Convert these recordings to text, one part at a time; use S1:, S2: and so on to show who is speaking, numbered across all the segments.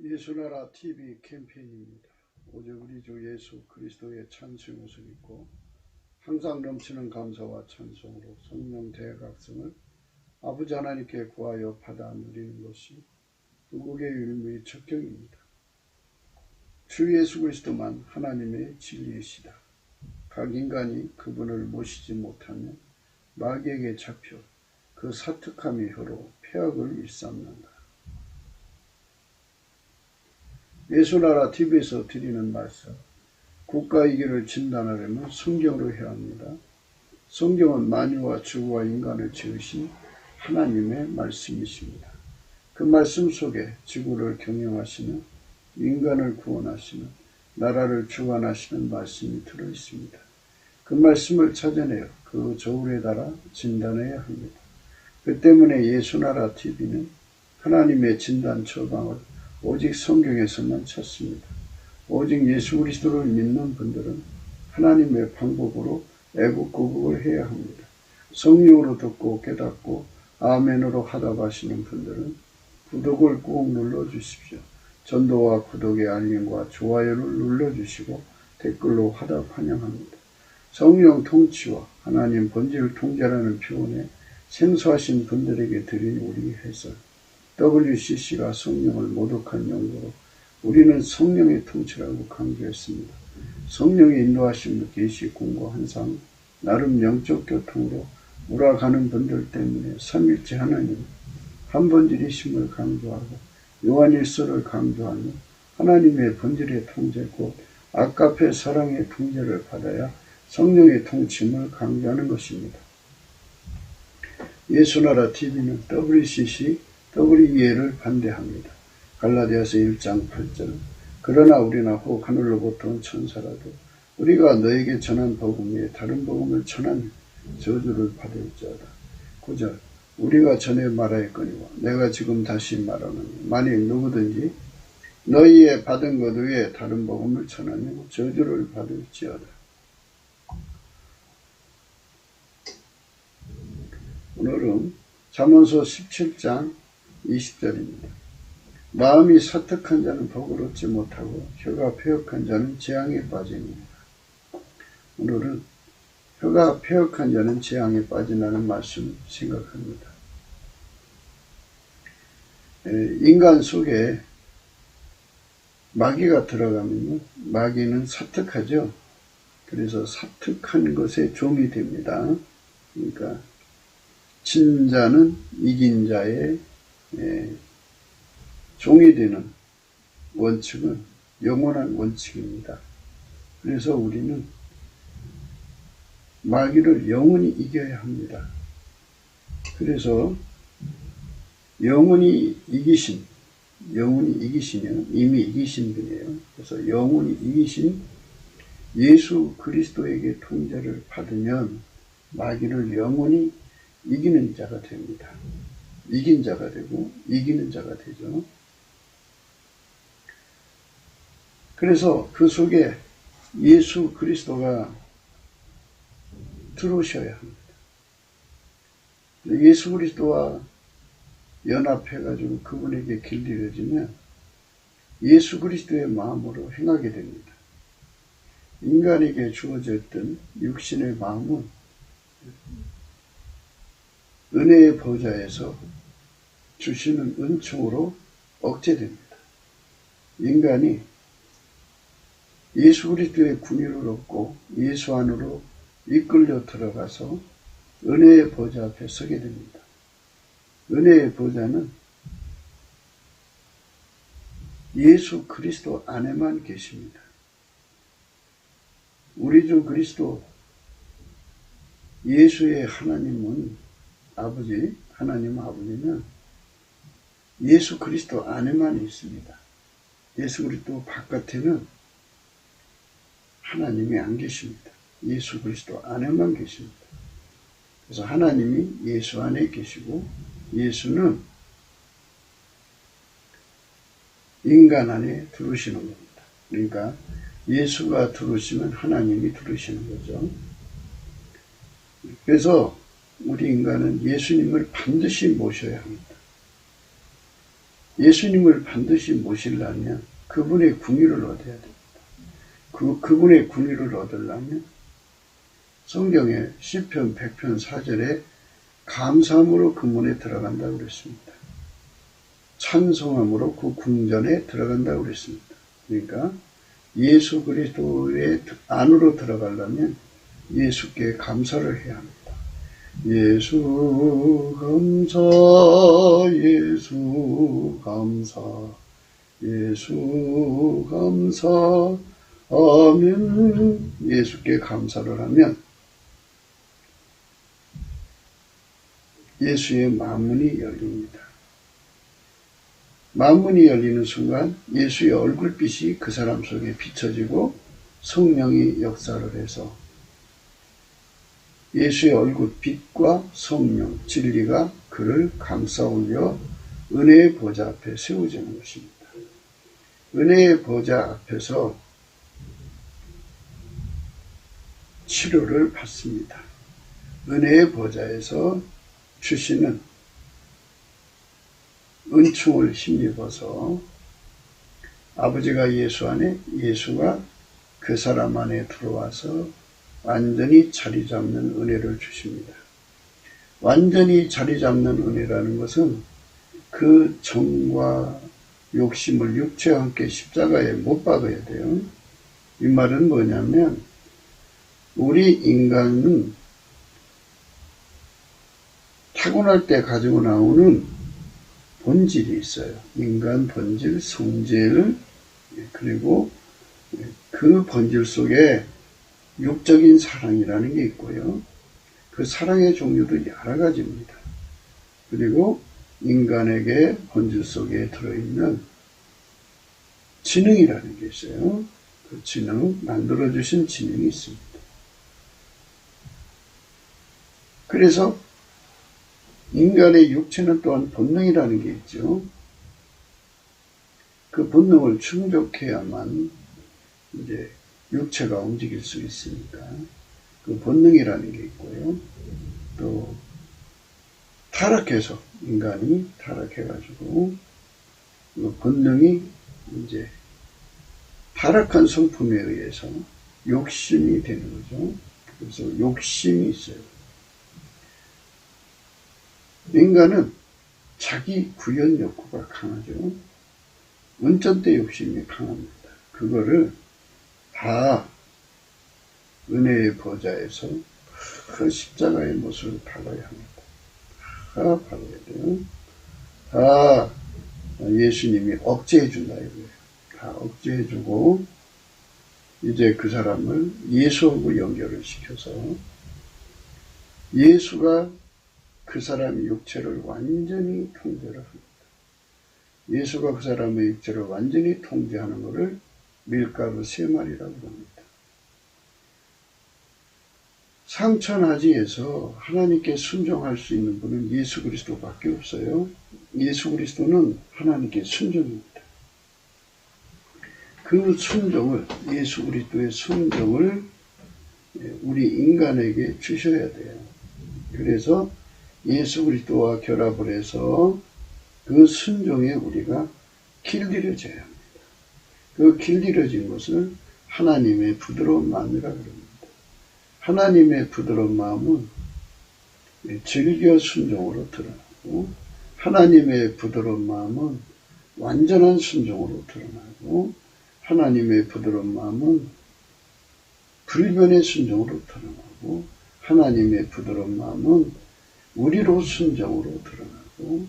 S1: 예수나라 TV 캠페인입니다. 오직 우리 주 예수 그리스도의 찬송의 옷을 입고 항상 넘치는 감사와 찬송으로 성령 대각성을 아버지 하나님께 구하여 받아 누리는 것이 부국의 율무의 척경입니다. 주 예수 그리스도만 하나님의 진리이시다. 각 인간이 그분을 모시지 못하면 마귀에게 잡혀 그 사특함이 혀로 폐악을 일삼는다. 예수나라 TV에서 드리는 말씀, 국가의 길을 진단하려면 성경으로 해야 합니다. 성경은 만유와 주와 인간을 지으신 하나님의 말씀이십니다. 그 말씀 속에 지구를 경영하시는, 인간을 구원하시는, 나라를 주관하시는 말씀이 들어있습니다. 그 말씀을 찾아내어 그 저울에 달아 진단해야 합니다. 그 때문에 예수나라 TV는 하나님의 진단 처방을 오직 성경에서만 찾습니다. 오직 예수 그리스도를 믿는 분들은 하나님의 방법으로 애국구국을 해야 합니다. 성령으로 듣고 깨닫고 아멘으로 하답하시는 분들은 구독을 꾹 눌러주십시오. 전도와 구독의 알림과 좋아요를 눌러주시고 댓글로 하답 환영합니다. 성령 통치와 하나님 본질 통제라는 표현에 생소하신 분들에게 드린 우리 해설, WCC가 성령을 모독한 용도로 우리는 성령의 통치라고 강조했습니다. 성령의 인도하심을 계시 공고 항상 나름 영적 교통으로 몰아가는 분들 때문에 삼일체 하나님 한 본질이심을 강조하고 요한일서를 강조하며 하나님의 본질의 통제 곧 아까페 사랑의 통제를 받아야 성령의 통치임을 강조하는 것입니다. 예수나라 TV는 WCC WEA를 반대합니다. 갈라디아서 1장 8절 그러나 우리나 혹 하늘로부터 온 천사라도 우리가 너에게 전한 복음 외에 다른 복음을 전하면 저주를 받을지어다. 9절 우리가 전에 말하였거니와 내가 지금 다시 말하노니 만일 누구든지 너희의 받은 것 외에 다른 복음을 전하면 저주를 받을지어다. 오늘은 잠언서 17장 20절입니다. 마음이 사특한 자는 복을 얻지 못하고 혀가 패역한 자는 재앙에 빠집니다. 오늘은 혀가 패역한 자는 재앙에 빠진다는 말씀을 생각합니다. 인간 속에 마귀가 들어가면 마귀는 사특하죠. 그래서 사특한 것에 종이 됩니다. 그러니까 진자는 이긴 자의 종이 되는 원칙은 영원한 원칙입니다. 그래서 우리는 마귀를 영원히 이겨야 합니다. 그래서 영원히 이기시면 이미 이기신 분이에요. 그래서 영원히 이기신 예수 그리스도에게 통제를 받으면 마귀를 영원히 이기는 자가 됩니다. 이긴 자가 되고 이기는 자가 되죠. 그래서 그 속에 예수 그리스도가 들어오셔야 합니다. 예수 그리스도와 연합해가지고 그분에게 길들여지면 예수 그리스도의 마음으로 행하게 됩니다. 인간에게 주어졌던 육신의 마음은 은혜의 보좌에서 주시는 은총으로 억제됩니다. 인간이 예수 그리스도의 군의를 얻고 예수 안으로 이끌려 들어가서 은혜의 보좌 앞에 서게 됩니다. 은혜의 보좌는 예수 그리스도 안에만 계십니다. 우리 주 그리스도 예수의 하나님은 아버지, 하나님 아버지는 예수 그리스도 안에만 있습니다. 예수 그리스도 바깥에는 하나님이 안 계십니다. 예수 그리스도 안에만 계십니다. 그래서 하나님이 예수 안에 계시고 예수는 인간 안에 들어오시는 겁니다. 그러니까 예수가 들어오시면 하나님이 들어오시는 거죠. 그래서 우리 인간은 예수님을 반드시 모셔야 합니다. 예수님을 반드시 모시려면 그분의 궁유를 얻어야 됩니다. 그분의 궁유를 얻으려면 성경에 시편 100편 4절에 감사함으로 그 문에 들어간다고 그랬습니다. 찬송함으로 그 궁전에 들어간다고 그랬습니다. 그러니까 예수 그리스도의 안으로 들어가려면 예수께 감사를 해야 합니다. 예수 감사, 예수 감사, 예수 감사, 아멘. 예수께 감사를 하면 예수의 만문이 열립니다. 만문이 열리는 순간 예수의 얼굴빛이 그 사람 속에 비춰지고 성령이 역사를 해서 예수의 얼굴빛과 성령, 진리가 그를 감싸 올려 은혜의 보좌 앞에 세워지는 것입니다. 은혜의 보좌 앞에서 치료를 받습니다. 은혜의 보좌에서 주시는 은총을 힘입어서 아버지가 예수 안에, 예수가 그 사람 안에 들어와서 완전히 자리 잡는 은혜를 주십니다. 완전히 자리 잡는 은혜라는 것은 그 정과 욕심을 육체와 함께 십자가에 못 박아야 돼요. 이 말은 뭐냐면 우리 인간은 타고날 때 가지고 나오는 본질이 있어요. 인간 본질, 성질, 그리고 그 본질 속에 육적인 사랑이라는 게 있고요. 그 사랑의 종류도 여러 가지입니다. 그리고 인간에게 본질 속에 들어있는 지능이라는 게 있어요. 그 지능, 만들어주신 지능이 있습니다. 그래서 인간의 육체는 또한 본능이라는 게 있죠. 그 본능을 충족해야만 이제 육체가 움직일 수 있으니까 그 본능이라는 게 있고요. 또 타락해서 인간이 타락해가지고 그 본능이 이제 타락한 성품에 의해서 욕심이 되는 거죠. 그래서 욕심이 있어요. 인간은 자기 구현 욕구가 강하죠. 운전대 욕심이 강합니다. 그거를 다 은혜의 보좌에서 그 십자가의 못을 발라야 합니다. 다 발라야 돼요. 다 예수님이 억제해 준다 이거예요. 다 억제해 주고 이제 그 사람을 예수하고 연결을 시켜서 예수가 그 사람의 육체를 완전히 통제를 합니다. 예수가 그 사람의 육체를 완전히 통제하는 것을 밀가루 3마리라고 합니다. 상천하지에서 하나님께 순종할 수 있는 분은 예수 그리스도밖에 없어요. 예수 그리스도는 하나님께 순종입니다. 그 순종을, 예수 그리스도의 순종을 우리 인간에게 주셔야 돼요. 그래서 예수 그리스도와 결합을 해서 그 순종에 우리가 길들여져야 합니다. 그 길들여진 것을 하나님의 부드러운 마음이라 그럽니다. 하나님의 부드러운 마음은 즐겨 순종으로 드러나고 하나님의 부드러운 마음은 완전한 순종으로 드러나고 하나님의 부드러운 마음은 불변의 순종으로 드러나고 하나님의 부드러운 마음은 우리로 순종으로 드러나고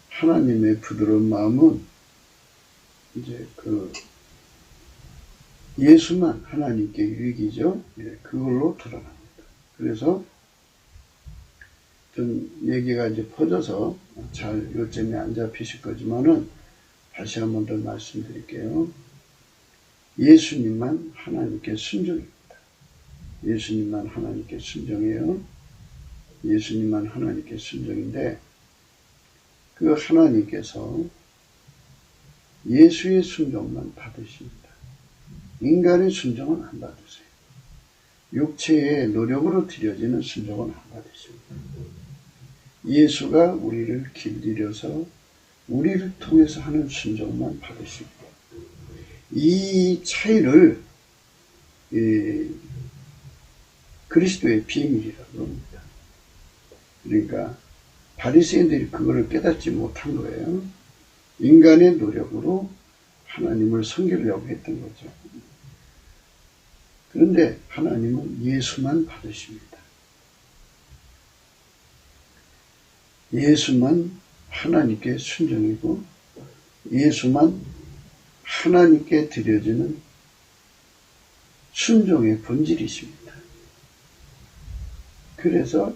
S1: 하나님의 부드러운 마음은 이제 그 예수만 하나님께 유익이죠. 그걸로 드러납니다. 그래서 좀 얘기가 이제 퍼져서 잘 요점이 안 잡히실 거지만은 다시 한 번 더 말씀드릴게요. 예수님만 하나님께 순종입니다. 예수님만 하나님께 순종해요. 예수님만 하나님께 순종인데 그 하나님께서 예수의 순종만 받으십니다. 인간의 순종은 안 받으세요. 육체의 노력으로 드려지는 순종은 안 받으십니다. 예수가 우리를 길들여서 우리를 통해서 하는 순종만 받으시고, 이 차이를 그리스도의 비밀이라고 합니다. 그러니까 바리새인들이 그거를 깨닫지 못한 거예요. 인간의 노력으로 하나님을 섬기려고 했던 거죠. 그런데 하나님은 예수만 받으십니다. 예수만 하나님께 순종이고, 예수만 하나님께 드려지는 순종의 본질이십니다. 그래서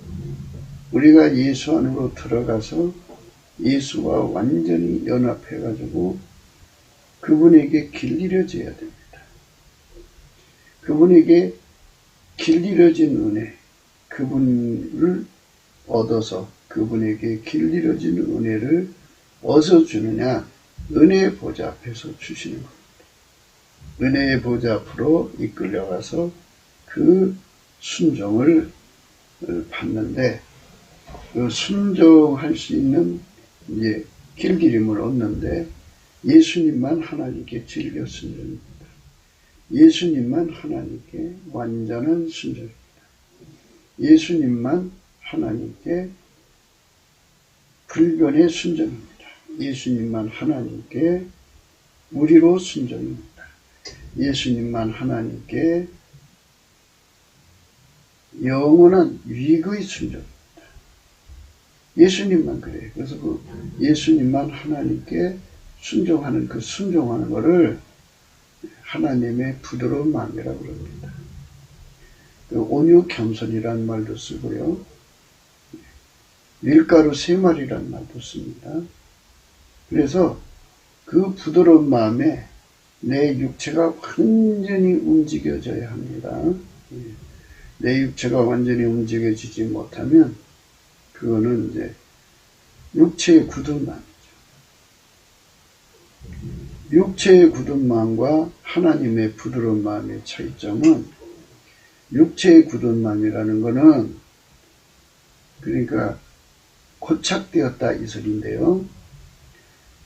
S1: 우리가 예수 안으로 들어가서 예수와 완전히 연합해가지고 그분에게 길 잃어져야 됩니다. 그분에게 길 잃어진 은혜, 그분을 얻어서 그분에게 길 잃어진 은혜를 어디서 주느냐? 은혜의 보좌 앞에서 주시는 겁니다. 은혜의 보좌 앞으로 이끌려가서 그 순종을 받는데, 그 순종할 수 있는 이제 길들임을 얻는데, 예수님만 하나님께 즐겨 순종입니다. 예수님만 하나님께 완전한 순종입니다. 예수님만 하나님께 불변의 순종입니다. 예수님만 하나님께 우리로 순종입니다. 예수님만 하나님께 영원한 위기의 순종입니다. 예수님만 그래요. 그래서 그 예수님만 하나님께 순종하는 그 순종하는 것을 하나님의 부드러운 마음이라고 그럽니다. 그 온유 겸손이라는 말도 쓰고요. 밀가루 3마리라는 말도 씁니다. 그래서 그 부드러운 마음에 내 육체가 완전히 움직여져야 합니다. 내 육체가 완전히 움직여지지 못하면 그거는 이제 육체의 굳은 마음이죠. 육체의 굳은 마음과 하나님의 부드러운 마음의 차이점은, 육체의 굳은 마음이라는 것은 그러니까 고착되었다 이 소리인데요.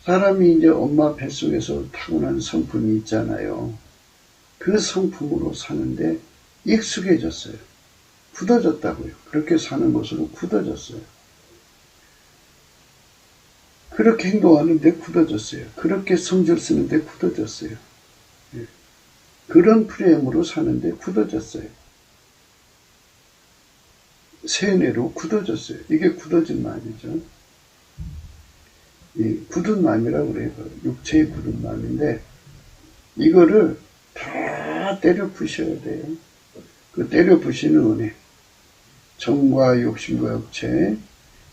S1: 사람이 이제 엄마 뱃속에서 타고난 성품이 있잖아요. 그 성품으로 사는데 익숙해졌어요. 굳어졌다고요. 그렇게 사는 것으로 굳어졌어요. 그렇게 행동하는데 굳어졌어요. 그렇게 성질 쓰는데 굳어졌어요. 그런 프레임으로 사는데 굳어졌어요. 세뇌로 굳어졌어요. 이게 굳어진 마음이죠. 이 굳은 마음이라고 그래요. 육체의 굳은 마음인데, 이거를 다 때려 부셔야 돼요. 그 때려 부시는 은혜, 정과 욕심과 육체,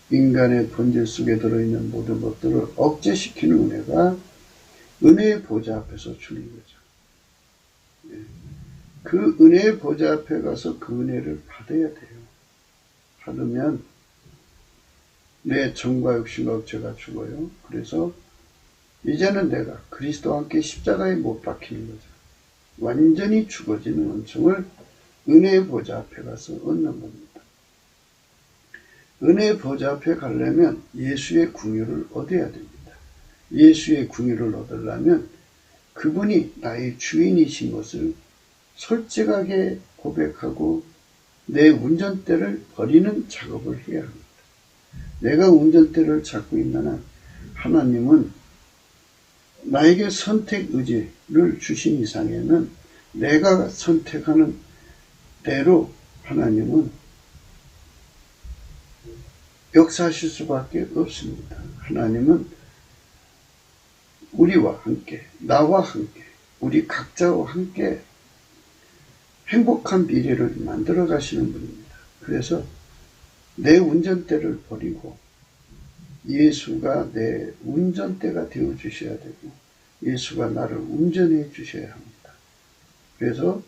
S1: 인간의 본질 속에 들어있는 모든 것들을 억제시키는 은혜가 은혜의 보좌 앞에서 주는 거죠. 그 은혜의 보좌 앞에 가서 그 은혜를 받아야 돼요. 받으면 내 정과 욕심과 육체가 죽어요. 그래서 이제는 내가 그리스도와 함께 십자가에 못 박히는 거죠. 완전히 죽어지는 은총을 은혜의 보좌 앞에 가서 얻는 겁니다. 은혜의 보좌 앞에 가려면 예수의 궁유를 얻어야 됩니다. 예수의 궁유를 얻으려면 그분이 나의 주인이신 것을 솔직하게 고백하고 내 운전대를 버리는 작업을 해야 합니다. 내가 운전대를 잡고 있는 한 하나님은 나에게 선택 의지를 주신 이상에는 내가 선택하는 대로 하나님은 역사하실 수밖에 없습니다. 하나님은 우리와 함께, 나와 함께, 우리 각자와 함께 행복한 미래를 만들어 가시는 분입니다. 그래서 내 운전대를 버리고 예수가 내 운전대가 되어 주셔야 되고, 예수가 나를 운전해 주셔야 합니다. 그래서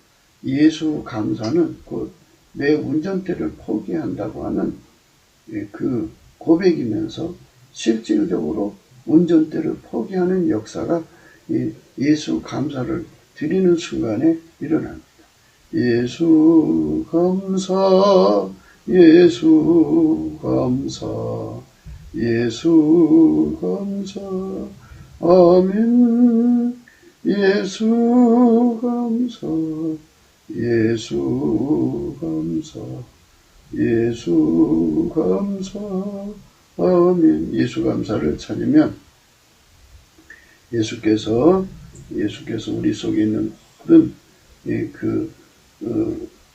S1: 예수 감사는 곧 내 운전대를 포기한다고 하는 그 고백이면서 실질적으로 운전대를 포기하는 역사가 예수 감사를 드리는 순간에 일어납니다. 예수 감사, 예수 감사, 예수 감사. 아멘. 예수 감사. 예수 감사. 예수 감사. 아멘. 예수 감사를 찾으면 예수께서 우리 속에 있는 모든 그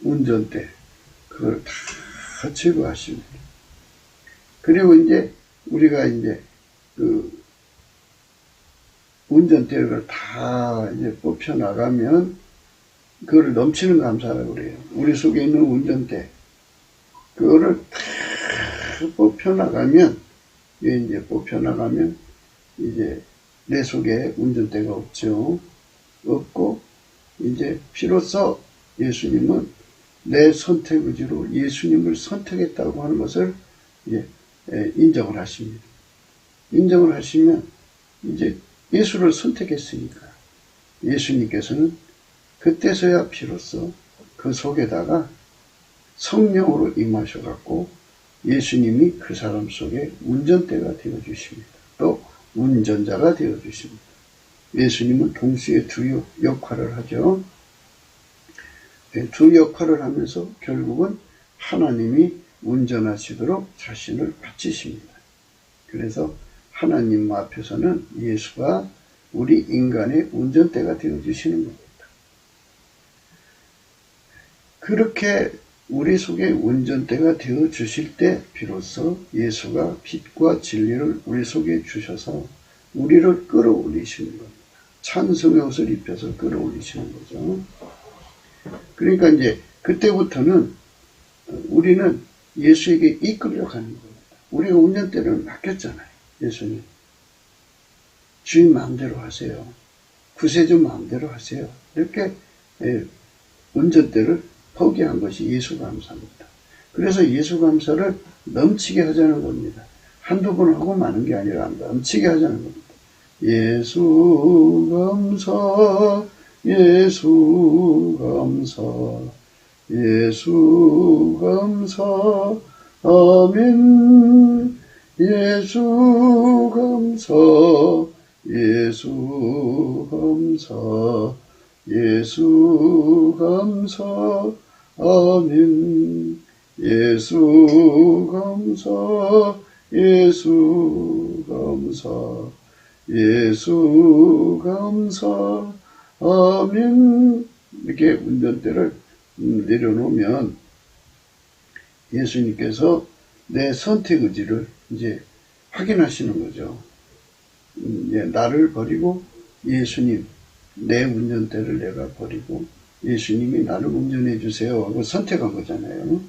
S1: 운전대 그걸 다 제거하십니다. 그리고 이제 우리가 이제 그 운전대를 다 이제 뽑혀 나가면 그거를 넘치는 감사라고 그래요. 우리 속에 있는 운전대 그거를 다 뽑혀 나가면 이제 내 속에 운전대가 없죠. 없고 이제 비로소 예수님은 내 선택 의지로 예수님을 선택했다고 하는 것을 이제 인정을 하십니다. 인정을 하시면 이제 예수를 선택했으니까 예수님께서는 그때서야 비로소 그 속에다가 성령으로 임하셔갖고 예수님이 그 사람 속에 운전대가 되어주십니다. 또 운전자가 되어주십니다. 예수님은 동시에 두 역할을 하죠. 두 역할을 하면서 결국은 하나님이 운전하시도록 자신을 바치십니다. 그래서 하나님 앞에서는 예수가 우리 인간의 운전대가 되어주시는 겁니다. 그렇게 우리 속에 운전대가 되어주실 때 비로소 예수가 빛과 진리를 우리 속에 주셔서 우리를 끌어올리시는 겁니다. 찬송의 옷을 입혀서 끌어올리시는 거죠. 그러니까 이제 그때부터는 우리는 예수에게 이끌려 가는 겁니다. 우리가 운전대를 맡겼잖아요. 예수님. 주인 마음대로 하세요. 구세주 마음대로 하세요. 이렇게 운전대를 포기한 것이 예수 감사입니다. 그래서 예수 감사를 넘치게 하자는 겁니다. 한두 번 하고 마는 게 아니라 넘치게 하자는 겁니다. 예수 감사, 예수 감사, 예수 감사, 아멘. 예수 감사, 예수 감사, 예수 감사, 아멘. 예수 감사, 예수 감사, 예수 감사, 아멘. 이렇게 운전대를 내려놓으면 예수님께서 내 선택 의지를 이제 확인하시는 거죠. 나를 버리고 예수님, 내 운전대를 내가 버리고 예수님이 나를 운전해 주세요 하고 선택한 거잖아요.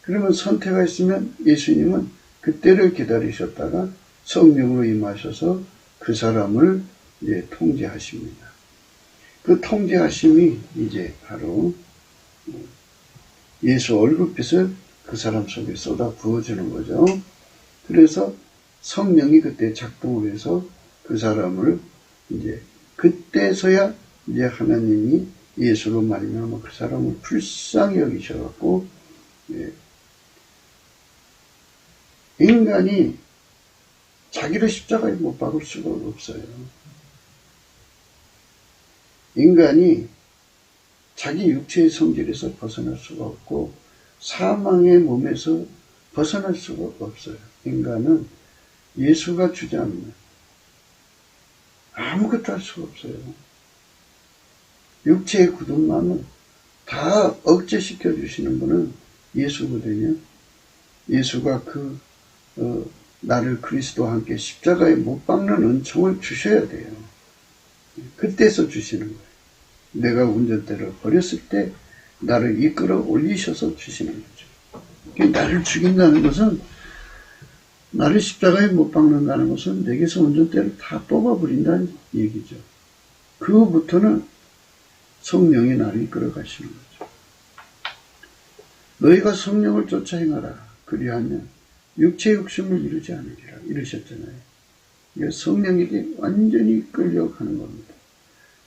S1: 그러면 선택하시면 예수님은 그때를 기다리셨다가 성령으로 임하셔서 그 사람을 통제하십니다. 그 통제하심이 이제 바로 예수 얼굴빛을 그 사람 속에 쏟아 부어주는 거죠. 그래서 성령이 그때 작동을 해서 그 사람을 이제 그때서야 이제 하나님이 예수로 말미암아 그 사람을 불쌍히 여기셔갖고 인간이 자기를 십자가에 못 박을 수가 없어요. 인간이 자기 육체의 성질에서 벗어날 수가 없고 사망의 몸에서 벗어날 수가 없어요. 인간은 예수가 주지 않으면 아무것도 할 수가 없어요. 육체의 굳은 마음은 다 억제시켜 주시는 분은 예수거든요. 예수가 나를 그리스도와 함께 십자가에 못 박는 은총을 주셔야 돼요. 그때서 주시는 거예요. 내가 운전대를 버렸을 때 나를 이끌어 올리셔서 주시는 거죠. 나를 죽인다는 것은, 나를 십자가에 못 박는다는 것은 내게서 운전대를 다 뽑아버린다는 얘기죠. 그부터는 성령이 나를 이끌어 가시는 거죠. 너희가 성령을 쫓아 행하라. 그리하면 육체 욕심을 이루지 않으리라. 이러셨잖아요. 성령에게 완전히 끌려가는 겁니다.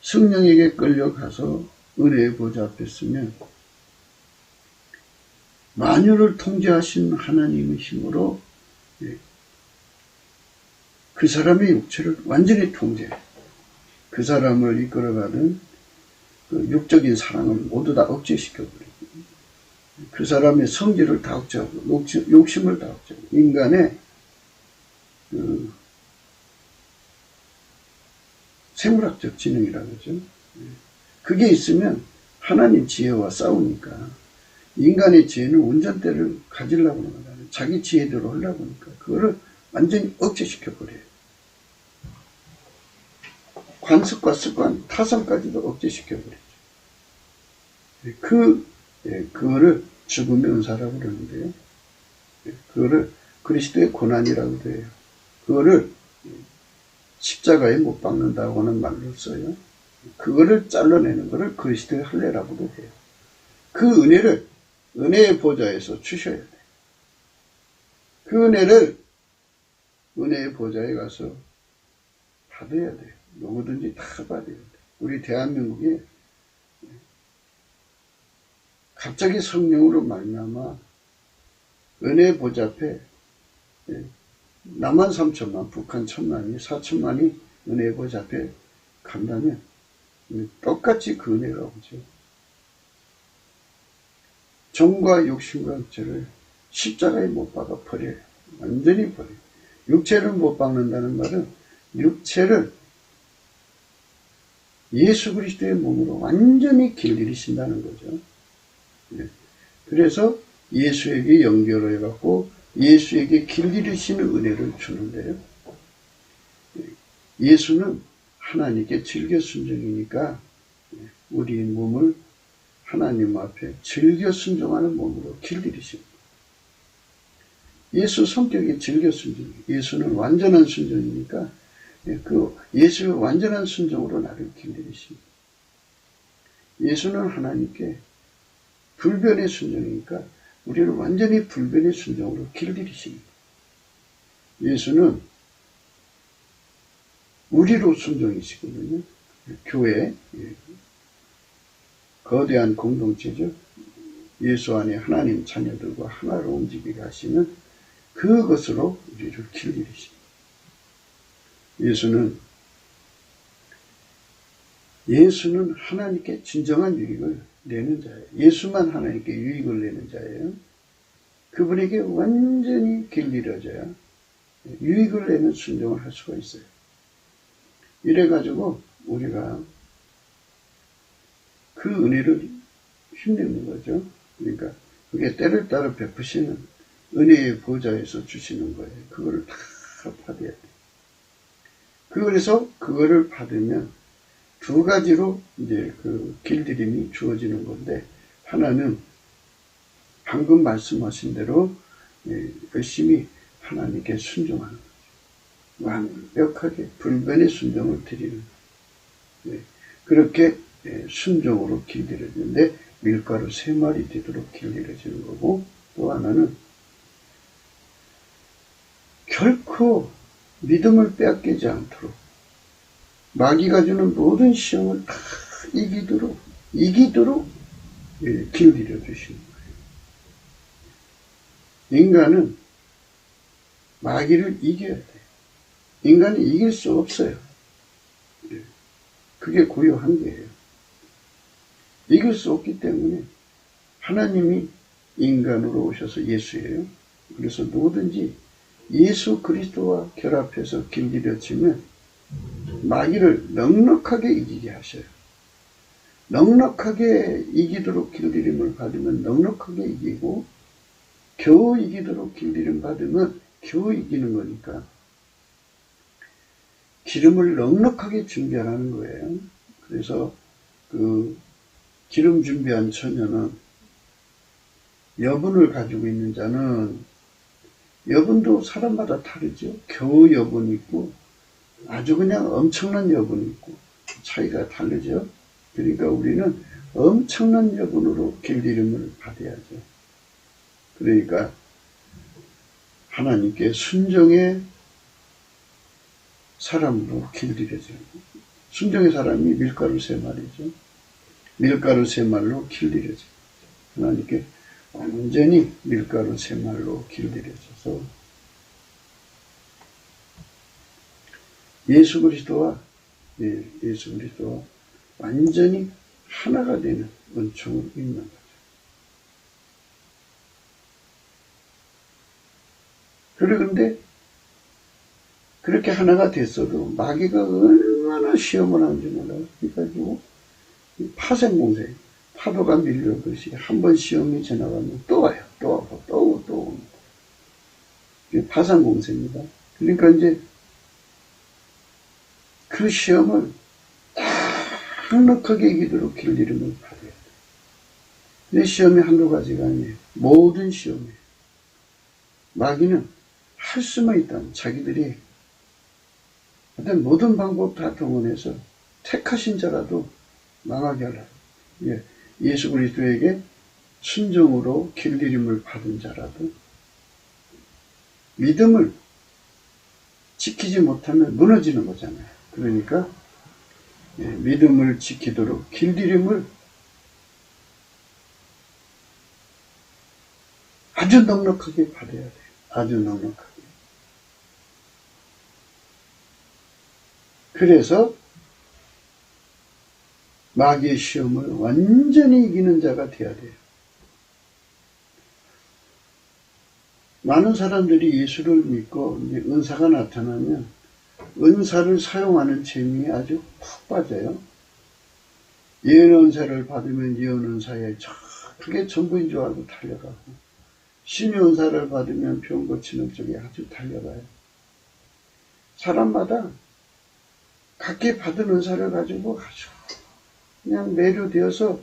S1: 성령에게 끌려가서 은혜의 보좌 앞에 서면 만유를 통제하신 하나님의 힘으로 그 사람의 육체를 완전히 통제해. 그 사람을 이끌어가는 그 육적인 사랑을 모두 다 억제시켜버리고, 그 사람의 성질을 다 억제하고, 욕심을 다 억제하고, 인간의 그 생물학적 지능이라고 하죠. 그게 있으면 하나님 지혜와 싸우니까, 인간의 지혜는 운전대를 가지려고 하는 거잖아요. 자기 지혜대로 하려고 하니까 그거를 완전히 억제시켜버려요. 관습과 습관, 타성까지도 억제시켜버리죠. 그거를 죽음의 은사라고 그러는데요. 그거를 그리스도의 고난이라고도 해요. 그거를 십자가에 못 박는다고 하는 말로 써요. 그거를 잘라내는 거를 그리스도의 할례라고도 해요. 그 은혜를 은혜의 보좌에서 주셔야 돼요. 그 은혜를 은혜의 보좌에 가서 받아야 돼요. 누구든지 다 받아야 돼요. 우리 대한민국에 갑자기 성령으로 말미암아 은혜의 보좌 앞에 남한 3천만, 북한 1,000만이, 4천만이 은혜의 보좌 앞에 간다면 똑같이 그 은혜가 오죠. 정과 욕심과 육체를 십자가에 못 박아 버려요. 완전히 버려요. 육체를 못 박는다는 말은 육체를 예수 그리스도의 몸으로 완전히 길들이신다는 거죠. 그래서 예수에게 연결을 해갖고 예수에게 길들이시는 은혜를 주는데요. 예수는 하나님께 즐겨 순종이니까 우리의 몸을 하나님 앞에 즐겨 순종하는 몸으로 길들이십니다. 예수 성격이 즐겨 순종. 예수는 완전한 순종이니까 그 예수의 완전한 순종으로 나를 길들이십니다. 예수는 하나님께 불변의 순종이니까 우리를 완전히 불변의 순종으로 길들이십니다. 예수는 우리로 순종이시거든요. 교회, 거대한 공동체죠. 예수 안에 하나님 자녀들과 하나로 움직이게 하시는 그것으로 우리를 길들이십니다. 예수는 하나님께 진정한 유익을 내는 자예요. 예수만 하나님께 유익을 내는 자예요. 그분에게 완전히 길들여져야 유익을 내는 순종을 할 수가 있어요. 이래가지고 우리가 그 은혜를 힘내는 거죠. 그러니까 그게 때를 따라 베푸시는 은혜의 보좌에서 주시는 거예요. 그거를 다 받아야 돼요. 그래서 그거를 받으면 두 가지로 이제 그 길들임이 주어지는 건데, 하나는 방금 말씀하신 대로 열심히 하나님께 순종하는 거죠. 완벽하게 불변의 순종을 드리는 거예요. 그렇게 순종으로 길들여지는데 밀가루 3마리 되도록 길들여지는 거고, 또 하나는 결코 믿음을 빼앗기지 않도록 마귀가 주는 모든 시험을 다 이기도록 길들여 주시는 거예요. 인간은 마귀를 이겨야 돼요. 인간이 이길 수 없어요. 그게 고유 한계예요. 이길 수 없기 때문에 하나님이 인간으로 오셔서 예수예요. 그래서 누구든지 예수 그리스도와 결합해서 길들여지면 마귀를 넉넉하게 이기게 하셔요. 넉넉하게 이기도록 길들임을 받으면 넉넉하게 이기고, 겨우 이기도록 길들임 받으면 겨우 이기는 거니까 기름을 넉넉하게 준비하라는 거예요. 그래서 그 기름 준비한 처녀는, 여분을 가지고 있는 자는, 여분도 사람마다 다르죠. 겨우 여분이 있고 아주 그냥 엄청난 여분이 있고 차이가 다르죠. 그러니까 우리는 엄청난 여분으로 길들임을 받아야죠. 그러니까 하나님께 순종의 사람으로 길들여져요. 순종의 사람이 밀가루 3마리죠. 밀가루 3말로 길들여져요. 하나님께 완전히 밀가루 3말로 길들여져서 예수 그리스도와 완전히 하나가 되는 은총을 입는 거죠. 그런데 그렇게 하나가 됐어도 마귀가 얼마나 시험을 하는지 몰라요. 그래가지고 파생공세, 파도가 밀려오듯이 한 번 시험이 지나가면 또 와요. 또 와고 또 오고 또 옵니다. 이게 파생공세입니다. 그러니까 이제 그 시험을 넉넉하게 이기도록 길 이름을 받아야 돼요. 근데 시험이 한두 가지가 아니에요. 모든 시험이에요. 마귀는 할 수만 있다면 자기들이 어떤 모든 방법 다 동원해서 택하신 자라도 망하게 하라. 예수 그리스도에게 순종으로 길들임을 받은 자라도 믿음을 지키지 못하면 무너지는 거잖아요. 그러니까 믿음을 지키도록 길들임을 아주 넉넉하게 받아야 돼요. 아주 넉넉하게. 그래서 마귀의 시험을 완전히 이기는 자가 되어야 돼요. 많은 사람들이 예수를 믿고 이제 은사가 나타나면 은사를 사용하는 재미에 아주 푹 빠져요. 예언 은사를 받으면 예언 은사에 그게 전부인 줄 알고 달려가고, 신의 은사를 받으면 병 고치는 쪽에 아주 달려가요. 사람마다 각기 받은 은사를 가지고 아주 그냥 매료되어서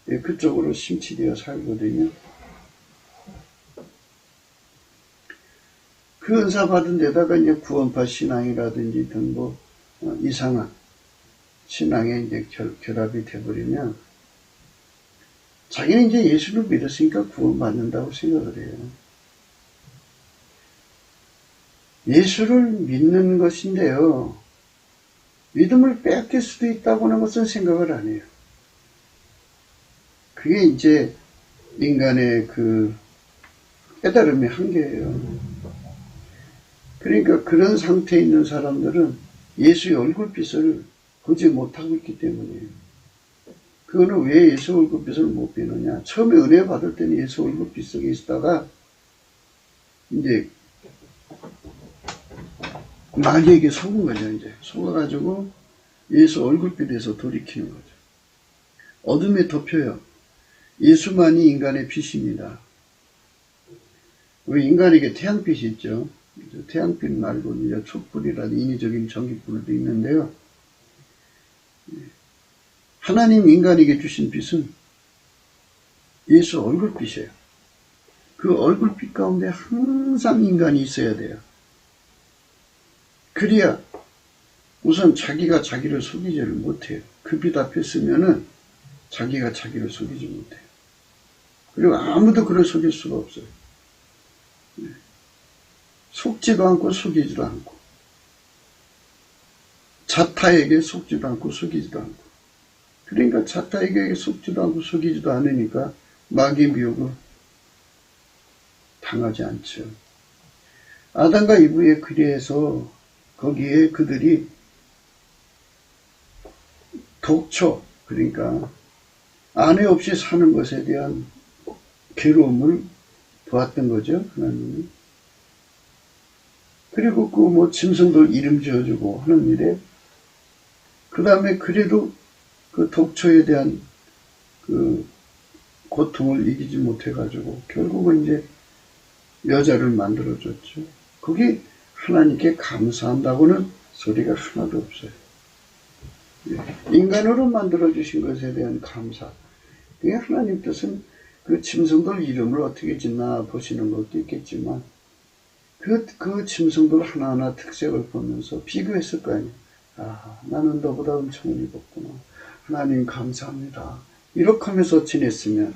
S1: 그쪽으로 심취되어 살거든요. 그 은사 받은 데다가 이제 구원파 신앙이라든지 등 이상한 신앙에 이제 결합이 돼버리면 자기는 이제 예수를 믿었으니까 구원받는다고 생각을 해요. 예수를 믿는 것인데요. 믿음을 빼앗길 수도 있다고 하는 것은 생각을 안 해요. 그게 이제 인간의 그 깨달음의 한계예요. 그러니까 그런 상태에 있는 사람들은 예수의 얼굴빛을 보지 못하고 있기 때문이에요. 그거는 왜 예수 얼굴빛을 못 보느냐. 처음에 은혜 받을 때는 예수 얼굴빛 속에 있다가 이제 마귀에게 속은 거죠. 이제 속아가지고 예수 얼굴빛에서 돌이키는 거죠. 어둠에 덮여요. 예수만이 인간의 빛입니다. 왜 인간에게 태양빛이 있죠. 태양빛 말고 이제 촛불이라는 인위적인 전기불도 있는데요. 하나님 인간에게 주신 빛은 예수 얼굴빛이에요. 그 얼굴빛 가운데 항상 인간이 있어야 돼요. 그래야 우선 자기가 자기를 속이지를 못해요. 그 빛 앞에 쓰면은 자기가 자기를 속이지 못해요. 그리고 아무도 그를 속일 수가 없어요. 속지도 않고 속이지도 않고, 자타에게 속지도 않고 속이지도 않고. 그러니까 자타에게 속지도 않고 속이지도 않으니까 마귀의 미혹을 당하지 않죠. 아담과 이브의 그리에서 거기에 그들이 독초, 그러니까 아내 없이 사는 것에 대한 괴로움을 보았던 거죠, 하나님이. 그리고 그 짐승들 이름 지어주고 하는 일에, 그 다음에 그래도 그 독초에 대한 그 고통을 이기지 못해가지고 결국은 이제 여자를 만들어줬죠. 그게 하나님께 감사한다고는 소리가 하나도 없어요. 인간으로 만들어주신 것에 대한 감사. 그게 하나님 뜻은 그 짐승들 이름을 어떻게 짓나 보시는 것도 있겠지만, 그 짐승들 하나하나 특색을 보면서 비교했을 거 아니에요. 아, 나는 너보다 은총을 입었구나. 하나님 감사합니다. 이렇게 하면서 지냈으면,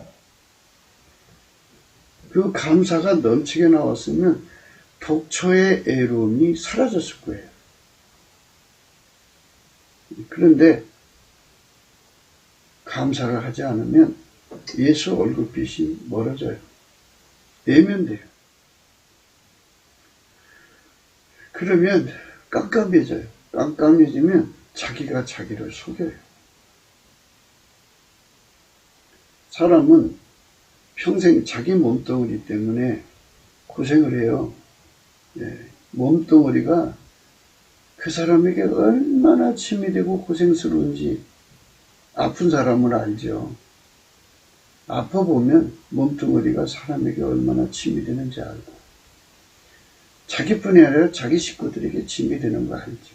S1: 그 감사가 넘치게 나왔으면 독초의 애로움이 사라졌을 거예요. 그런데 감사를 하지 않으면 예수 얼굴빛이 멀어져요. 내면돼요. 그러면 깜깜해져요. 깜깜해지면 자기가 자기를 속여요. 사람은 평생 자기 몸뚱어리 때문에 고생을 해요. 몸뚱어리가 그 사람에게 얼마나 침이 되고 고생스러운지 아픈 사람은 알죠. 아파보면 몸뚱어리가 사람에게 얼마나 침이 되는지 알고, 자기뿐이 아니라 자기 식구들에게 침이 되는 거 알죠.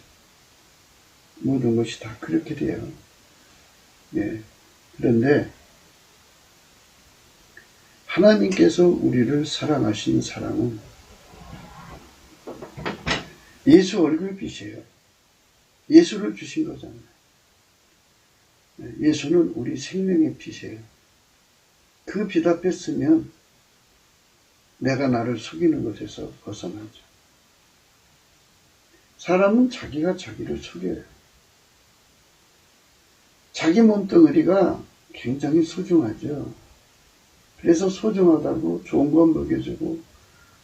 S1: 모든 것이 다 그렇게 돼요. 그런데 하나님께서 우리를 사랑하신 사랑은 예수 얼굴빛이에요. 예수를 주신 거잖아요. 예수는 우리 생명의 빛이에요. 그 빛 앞에 서면 내가 나를 속이는 것에서 벗어나죠. 사람은 자기가 자기를 속여요. 자기 몸뚱어리가 굉장히 소중하죠. 그래서 소중하다고 좋은 거 먹여주고,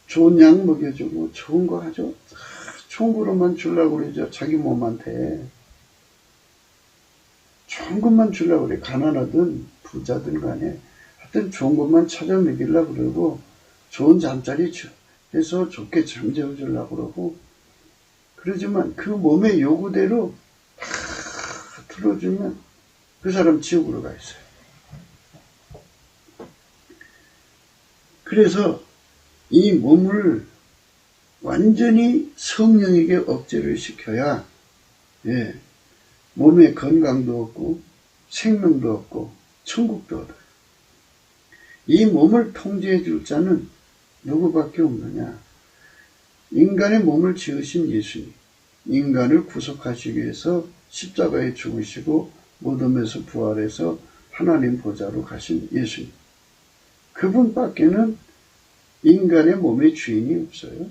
S1: 좋은 약 먹여주고, 좋은 거 하죠. 좋은 거로만 주려고 그러죠. 자기 몸한테. 좋은 것만 주려고 그래. 가난하든 부자든 간에 하여튼 좋은 것만 찾아 먹이려고 그러고, 좋은 잠자리 해서 좋게 잠재워 주려고 그러고, 그러지만 그 몸의 요구대로 다 들어주면 그 사람 지옥으로 가 있어요. 그래서 이 몸을 완전히 성령에게 억제를 시켜야 몸에 건강도 없고 생명도 없고 천국도 얻어요. 이 몸을 통제해 줄 자는 누구밖에 없느냐? 인간의 몸을 지으신 예수님, 인간을 구속하시기 위해서 십자가에 죽으시고 무덤에서 부활해서 하나님 보좌로 가신 예수님, 그분밖에는 인간의 몸의 주인이 없어요.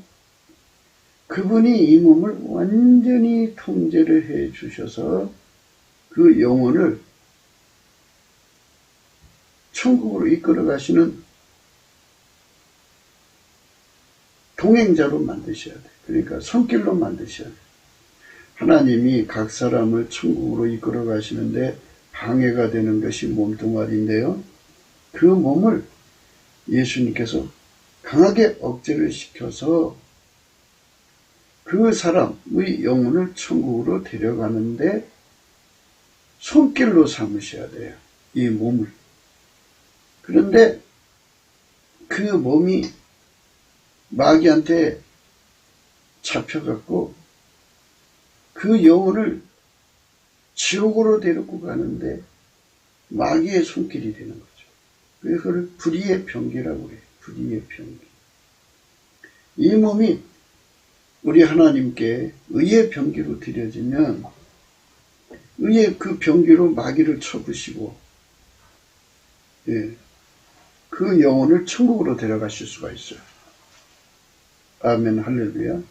S1: 그분이 이 몸을 완전히 통제를 해 주셔서 그 영혼을 천국으로 이끌어 가시는 동행자로 만드셔야 돼요. 그러니까 손길로 만드셔야 돼요. 하나님이 각 사람을 천국으로 이끌어 가시는데 방해가 되는 것이 몸뚱아리인데요. 그 몸을 예수님께서 강하게 억제를 시켜서 그 사람의 영혼을 천국으로 데려가는데 손길로 삼으셔야 돼요. 이 몸을. 그런데 그 몸이 마귀한테 잡혀갖고 그 영혼을 지옥으로 데리고 가는데 마귀의 손길이 되는 거죠. 그걸 불의의 병기라고 해요. 불의의 병기. 이 몸이 우리 하나님께 의의 병기로 드려지면 의의 그 병기로 마귀를 쳐부시고 그 영혼을 천국으로 데려가실 수가 있어요. 아멘, 할렐루야.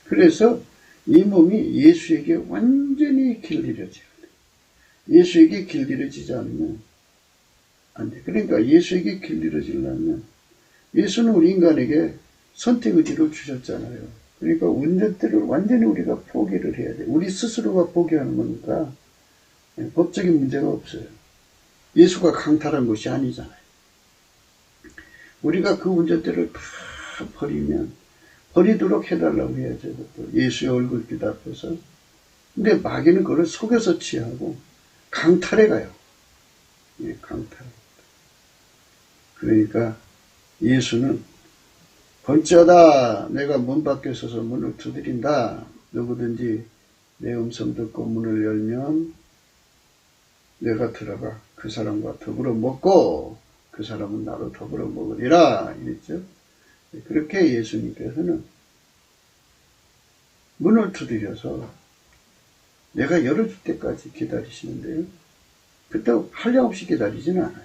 S1: 그래서 이 몸이 예수에게 완전히 길들여져야 돼. 예수에게 길들여지지 않으면 안 돼. 그러니까 예수에게 길들여지려면 예수는 우리 인간에게 선택 의지를 주셨잖아요. 그러니까 운전대를 완전히 우리가 포기를 해야 돼. 우리 스스로가 포기하는 거니까 법적인 문제가 없어요. 예수가 강탈한 것이 아니잖아요. 우리가 그 운전대를 다 버리면 버리도록 해달라고 해야죠. 예수의 얼굴빛 앞에서. 근데 마귀는 그걸 속여서 취하고 강탈해 가요. 강탈. 그러니까 예수는 벌쩌다 내가 문 밖에 서서 문을 두드린다. 누구든지 내 음성 듣고 문을 열면 내가 들어가 그 사람과 더불어 먹고 그 사람은 나로 더불어 먹으리라. 이랬죠. 그렇게 예수님께서는 문을 두드려서 내가 열어줄 때까지 기다리시는데요. 그때 한량없이 기다리지는 않아요.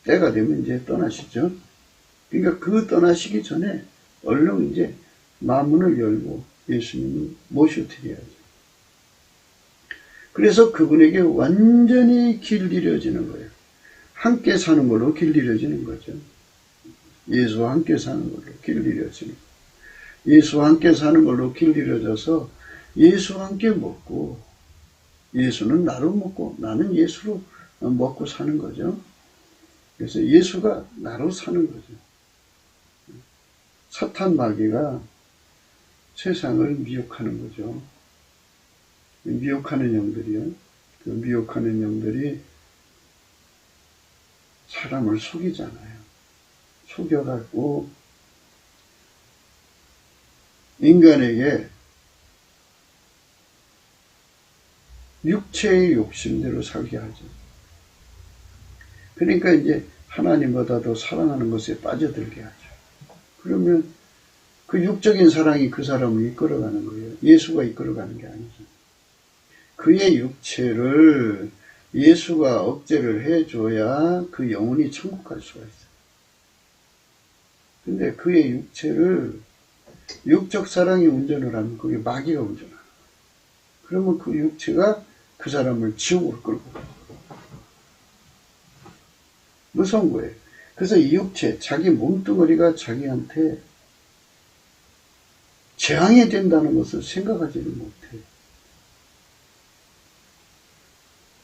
S1: 때가 되면 이제 떠나시죠. 그러니까 그 떠나시기 전에 얼른 이제 마문을 열고 예수님을 모셔드려야죠. 그래서 그분에게 완전히 길들여지는 거예요. 함께 사는 걸로 길들여지는 거죠. 예수와 함께 사는 걸로 길들여지는 거예요. 예수와 함께 사는 걸로 길들여져서 예수와 함께 먹고 예수는 나로 먹고 나는 예수로 먹고 사는 거죠. 그래서 예수가 나로 사는 거죠. 사탄 마귀가 세상을 미혹하는 거죠. 미혹하는 영들이요. 그 미혹하는 영들이 사람을 속이잖아요. 속여갖고 인간에게 육체의 욕심대로 살게 하죠. 그러니까 이제 하나님보다도 사랑하는 것에 빠져들게 하죠. 그러면 그 육적인 사랑이 그 사람을 이끌어가는 거예요. 예수가 이끌어가는 게 아니죠. 그의 육체를 예수가 억제를 해줘야 그 영혼이 천국 갈 수가 있어요. 근데 그의 육체를 육적 사랑이 운전을 하면 그게 마귀가 운전하는 거예요. 그러면 그 육체가 그 사람을 지옥으로 끌고 가요. 무서운 거예요. 그래서 이 육체, 자기 몸뚱어리가 자기한테 재앙이 된다는 것을 생각하지를 못해요.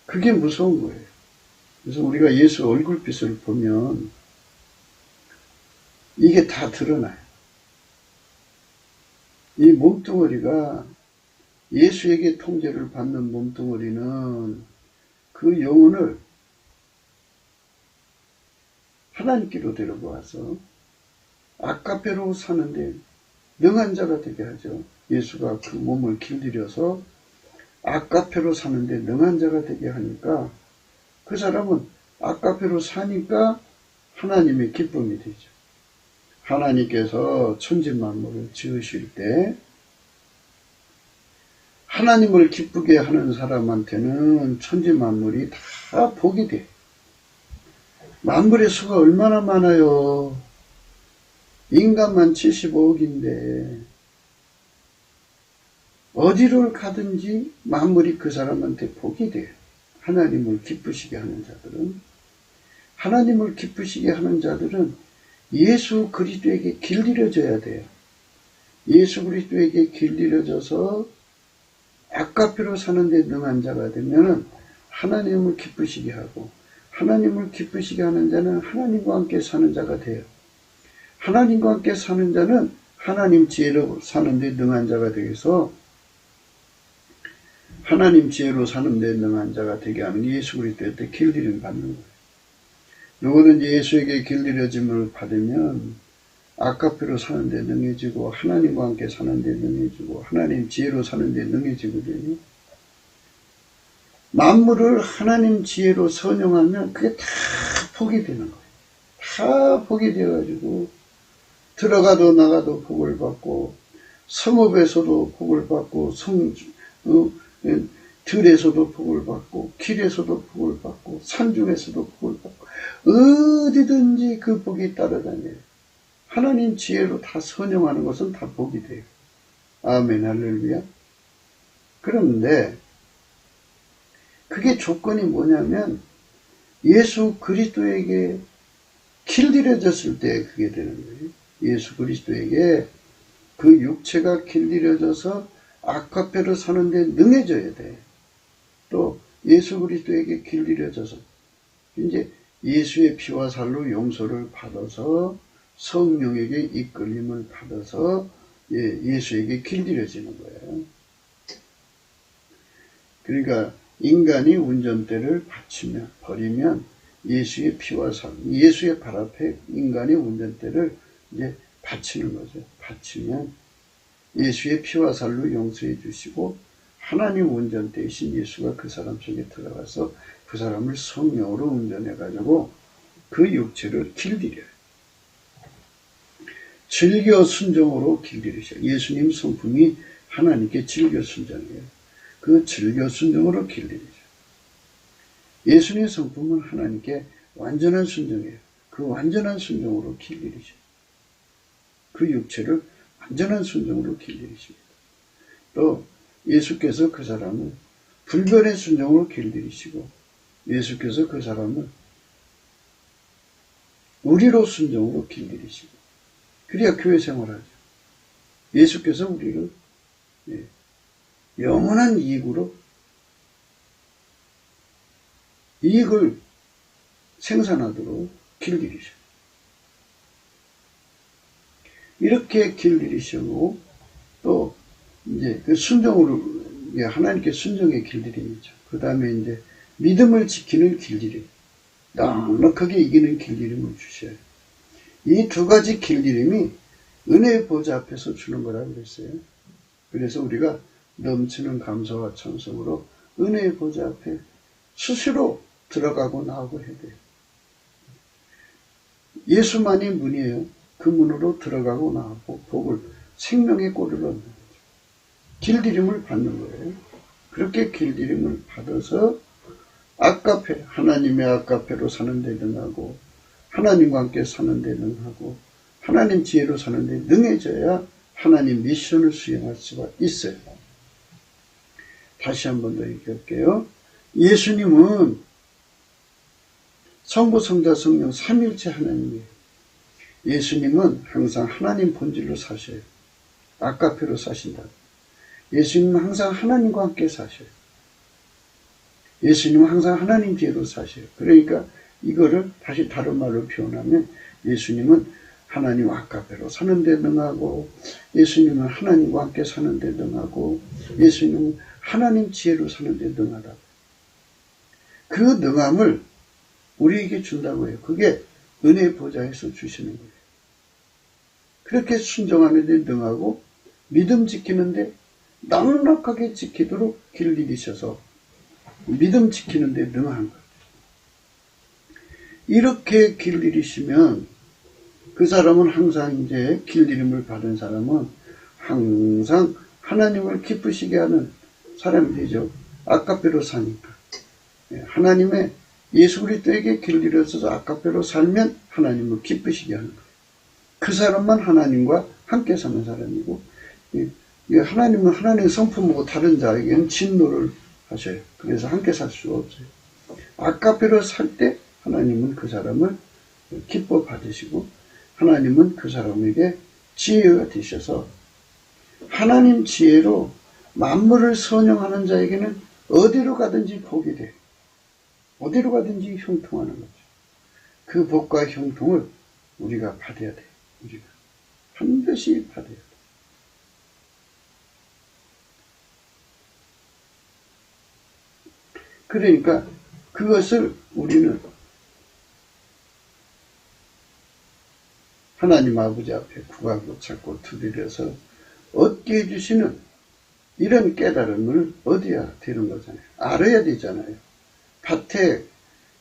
S1: 그게 무서운 거예요. 그래서 우리가 예수 얼굴빛을 보면 이게 다 드러나요. 이 몸뚱어리가 예수에게 통제를 받는 몸뚱어리는 그 영혼을 하나님께로 데려가서 아까페로 사는데 능한 자가 되게 하죠. 예수가 그 몸을 길들여서 아까페로 사는데 능한 자가 되게 하니까 그 사람은 아까페로 사니까 하나님의 기쁨이 되죠. 하나님께서 천지만물을 지으실 때 하나님을 기쁘게 하는 사람한테는 천지만물이 다 복이 돼. 만물의 수가 얼마나 많아요. 인간만 75억인데 어디를 가든지 만물이 그 사람한테 복이 돼요. 하나님을 기쁘시게 하는 자들은. 하나님을 기쁘시게 하는 자들은 예수 그리스도에게 길들여져야 돼요. 예수 그리스도에게 길들여져서 아까페로 사는데 능한 자가 되면 하나님을 기쁘시게 하고, 하나님을 기쁘시게 하는 자는 하나님과 함께 사는 자가 돼요. 하나님과 함께 사는 자는 하나님 지혜로 사는데 능한 자가 되어서 하나님 지혜로 사는데 능한 자가 되게 하는 게 예수 그리스도의 때 길들임 받는 거예요. 누구든지 예수에게 길들여짐을 받으면 아까페로 사는데 능해지고 하나님과 함께 사는데 능해지고 하나님 지혜로 사는데 능해지거든요. 만물을 하나님 지혜로 선용하면 그게 다 복이 되는 거예요. 다 복이 되어가지고 들어가도 나가도 복을 받고 성읍에서도 복을 받고 들에서도 복을 받고 길에서도 복을 받고 산중에서도 복을 받고 어디든지 그 복이 따라다녀요. 하나님 지혜로 다 선용하는 것은 다 복이 돼요. 아멘 할렐루야. 그런데 그게 조건이 뭐냐면 예수 그리스도에게 길들여졌을 때 그게 되는 거예요. 예수 그리스도에게 그 육체가 길들여져서 아까페로 사는데 능해져야 돼. 또 예수 그리스도에게 길들여져서 이제 예수의 피와 살로 용서를 받아서 성령에게 이끌림을 받아서 예수에게 길들여지는 거예요. 그러니까 인간이 운전대를 버리면 예수의 피와 살, 예수의 발 앞에 인간의 운전대를 이제 바치는 거죠. 바치면 예수의 피와 살로 용서해 주시고 하나님 운전대이신 예수가 그 사람 속에 들어가서 그 사람을 성령으로 운전해 가지고 그 육체를 길들여요. 즐겨 순종으로 길들이셔요. 예수님 성품이 하나님께 즐겨 순종이에요. 그 즐겨 순종으로 길들이죠. 예수님의 성품은 하나님께 완전한 순종이에요. 그 완전한 순종으로 길들이죠. 그 육체를 완전한 순종으로 길들이십니다. 또 예수께서 그 사람을 불변의 순종으로 길들이시고 예수께서 그 사람을 우리로 순종으로 길들이시고 그래야 교회 생활하죠. 예수께서 우리를 영원한 이익으로 이익을 생산하도록 길들이셔. 이렇게 길들이시고 또 이제 그 순종으로 하나님께 순종의 길들임이죠. 그 다음에 이제 믿음을 지키는 길들임, 넉넉하게 이기는 길들임을 주셔요. 이 두 가지 길들임이 은혜의 보좌 앞에서 주는 거라고 그랬어요. 그래서 우리가 넘치는 감사와 찬송으로 은혜의 보좌 앞에 수시로 들어가고 나오고 해야 돼요. 예수만이 문이에요. 그 문으로 들어가고 나오고 복을, 생명의 꼴을 얻는 거죠. 길들임을 받는 거예요. 그렇게 길들임을 받아서 아까페, 하나님의 아까페로 사는 데 능하고 하나님과 함께 사는 데 능하고 하나님 지혜로 사는 데 능해져야 하나님 미션을 수행할 수가 있어요. 다시 한 번 더 얘기할게요. 예수님은 성부, 성자, 성령 삼일체 하나님이에요. 예수님은 항상 하나님 본질로 사셔요. 아까페로 사신다. 예수님은 항상 하나님과 함께 사셔요. 예수님은 항상 하나님 지혜로 사셔요. 그러니까 이거를 다시 다른 말로 표현하면 예수님은 하나님 아까페로 사는 데 능하고 예수님은 하나님과 함께 사는 데 능하고 예수님은 하나님 지혜로 사는 데 능하다. 그 능함을 우리에게 준다고 해요. 그게 은혜의 보좌에서 주시는 거예요. 그렇게 순종하는 데 능하고 믿음 지키는데 넉넉하게 지키도록 길들이셔서 믿음 지키는 데 능한 거예요. 이렇게 길들이시면 그 사람은 항상 이제 길들임을 받은 사람은 항상 하나님을 기쁘시게 하는 사람이 되죠. 아까페로 사니까. 하나님의 예수 그리스도에게 길들여서 아까페로 살면 하나님을 기쁘시게 하는 거예요. 그 사람만 하나님과 함께 사는 사람이고 하나님은 하나님의 성품하고 다른 자에게는 진노를 하셔요. 그래서 함께 살 수가 없어요. 아까페로 살 때 하나님은 그 사람을 기뻐 받으시고 하나님은 그 사람에게 지혜가 되셔서 하나님 지혜로 만물을 선용하는 자에게는 어디로 가든지 복이 돼요. 어디로 가든지 형통하는 거죠. 그 복과 형통을 우리가 받아야 돼요. 우리가 반드시 받아야 돼요. 그러니까 그것을 우리는 하나님 아버지 앞에 구하고 찾고 두드려서 얻게 해주시는 이런 깨달음을 얻어야 되는 거잖아요. 알아야 되잖아요. 밭에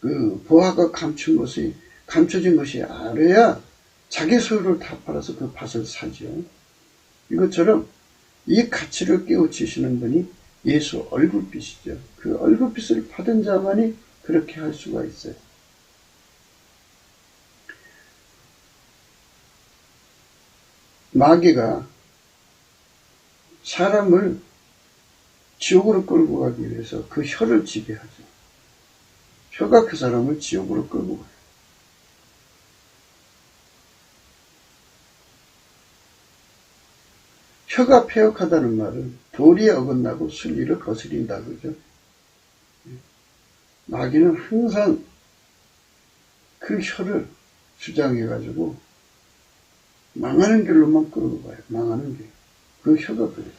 S1: 그 보화가 감춰진 것이 알아야 자기 소유를 다 팔아서 그 밭을 사죠. 이것처럼 이 가치를 깨우치시는 분이 예수 얼굴빛이죠. 그 얼굴빛을 받은 자만이 그렇게 할 수가 있어요. 마귀가 사람을 지옥으로 끌고 가기 위해서 그 혀를 지배하죠. 혀가 그 사람을 지옥으로 끌고 가요. 혀가 패역하다는 말은 도리에 어긋나고 순리를 거스린다 그러죠. 마귀는 항상 그 혀를 주장해가지고 망하는 길로만 끌고 가요. 망하는 길. 그 혀가 그래요.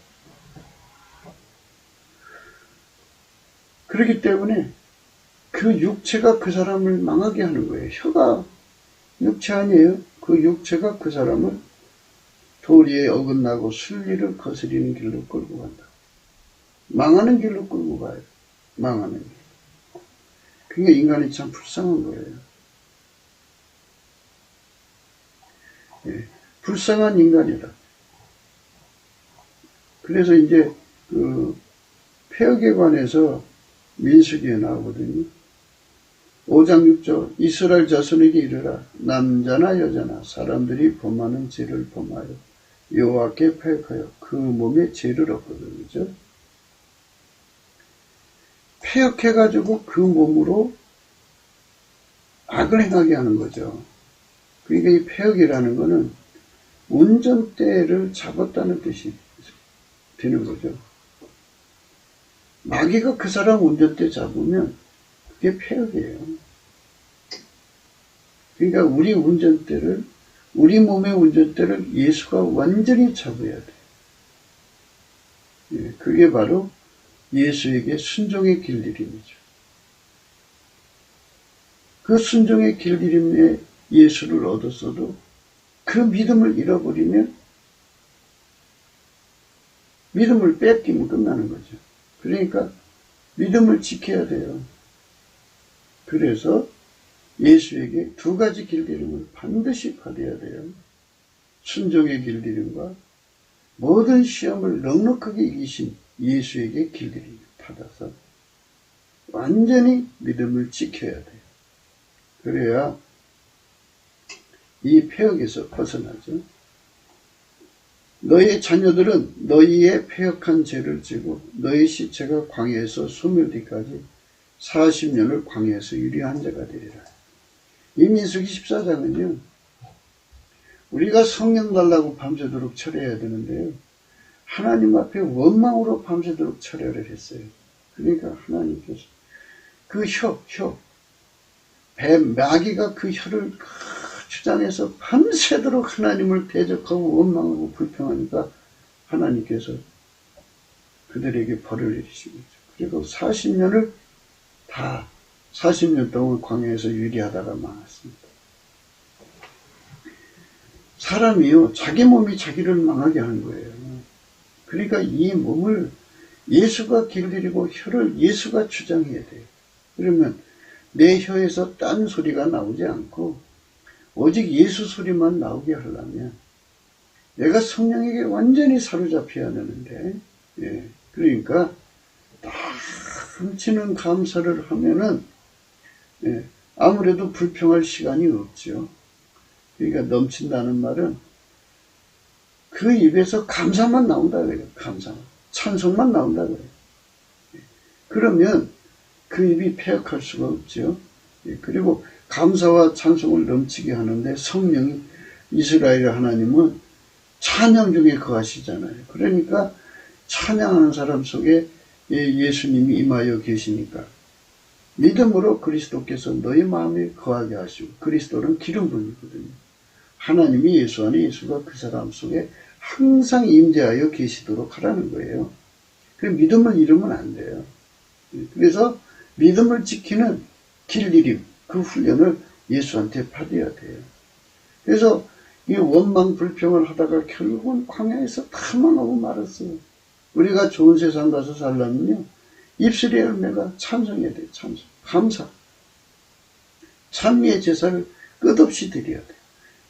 S1: 그렇기 때문에 그 육체가 그 사람을 망하게 하는 거예요. 혀가 육체 아니에요. 그 육체가 그 사람을 도리에 어긋나고 순리를 거스리는 길로 끌고 간다. 망하는 길로 끌고 가요. 망하는 길. 그게 인간이 참 불쌍한 거예요. 예, 불쌍한 인간이다. 그래서 이제 그 폐역에 관해서 민수기에 나오거든요. 5장 6절 이스라엘 자손에게 이르라 남자나 여자나 사람들이 범하는 죄를 범하여 여호와께 폐역하여 그 몸에 죄를 얻거든. 그죠? 폐역해가지고 그 몸으로 악을 행하게 하는 거죠. 그러니까 이 폐역이라는 거는 운전대를 잡았다는 뜻이 되는 거죠. 마귀가 그 사람 운전대 잡으면 그게 폐역이에요. 그러니까 우리 몸의 운전대를 예수가 완전히 잡아야 돼요. 예, 그게 바로 예수에게 순종의 길들임이죠. 그 순종의 길들임에 예수를 얻었어도 그 믿음을 잃어버리면 믿음을 뺏기면 끝나는 거죠. 그러니까 믿음을 지켜야 돼요. 그래서 예수에게 두 가지 길들임을 반드시 받아야 돼요. 순종의 길들임과 모든 시험을 넉넉하게 이기신 예수에게 길들임을 받아서 완전히 믿음을 지켜야 돼요. 그래야 이 폐역에서 벗어나죠. 너희 자녀들은 너희의 폐역한 죄를 지고 너희 시체가 광야에서 소멸되기까지 40년을 광야에서 유리한 자가 되리라. 이 민수기 14장은요. 우리가 성령 달라고 밤새도록 철회해야 되는데요. 하나님 앞에 원망으로 밤새도록 철회를 했어요. 그러니까 하나님께서 그 마귀가 그 혀를 주장해서 밤새도록 하나님을 대적하고 원망하고 불평하니까 하나님께서 그들에게 벌을 내리신 거죠. 그리고 40년을 다 40년 동안 광야에서 유리하다가 망했습니다. 사람이요, 자기 몸이 자기를 망하게 하는 거예요. 그러니까 이 몸을 예수가 길들이고 혀를 예수가 주장해야 돼요. 그러면 내 혀에서 딴 소리가 나오지 않고 오직 예수 소리만 나오게 하려면 내가 성령에게 완전히 사로잡혀야 되는데, 예, 그러니까 다 훔치는 감사를 하면은, 예, 아무래도 불평할 시간이 없죠. 그러니까 넘친다는 말은 그 입에서 감사만 나온다 그래요. 감사만. 찬송만 나온다 그래요. 예, 그러면 그 입이 폐역할 수가 없죠. 예, 그리고 감사와 찬송을 넘치게 하는데 성령이 이스라엘 하나님은 찬양 중에 거하시잖아요. 그러니까 찬양하는 사람 속에 예수님이 임하여 계시니까 믿음으로 그리스도께서 너희 마음에 거하게 하시고 그리스도는 기름 부음이거든요. 하나님이 예수 안에 예수가 그 사람 속에 항상 임재하여 계시도록 하라는 거예요. 그 믿음을 잃으면 안 돼요. 그래서 믿음을 지키는 길들임, 그 훈련을 예수한테 받아야 돼요. 그래서 이 원망 불평을 하다가 결국은 광야에서 다 망하고 말았어요. 우리가 좋은 세상 가서 살려면요, 입술의 열매가 찬송해야 돼요. 찬송, 감사, 찬미의 제사를 끝없이 드려야 돼요.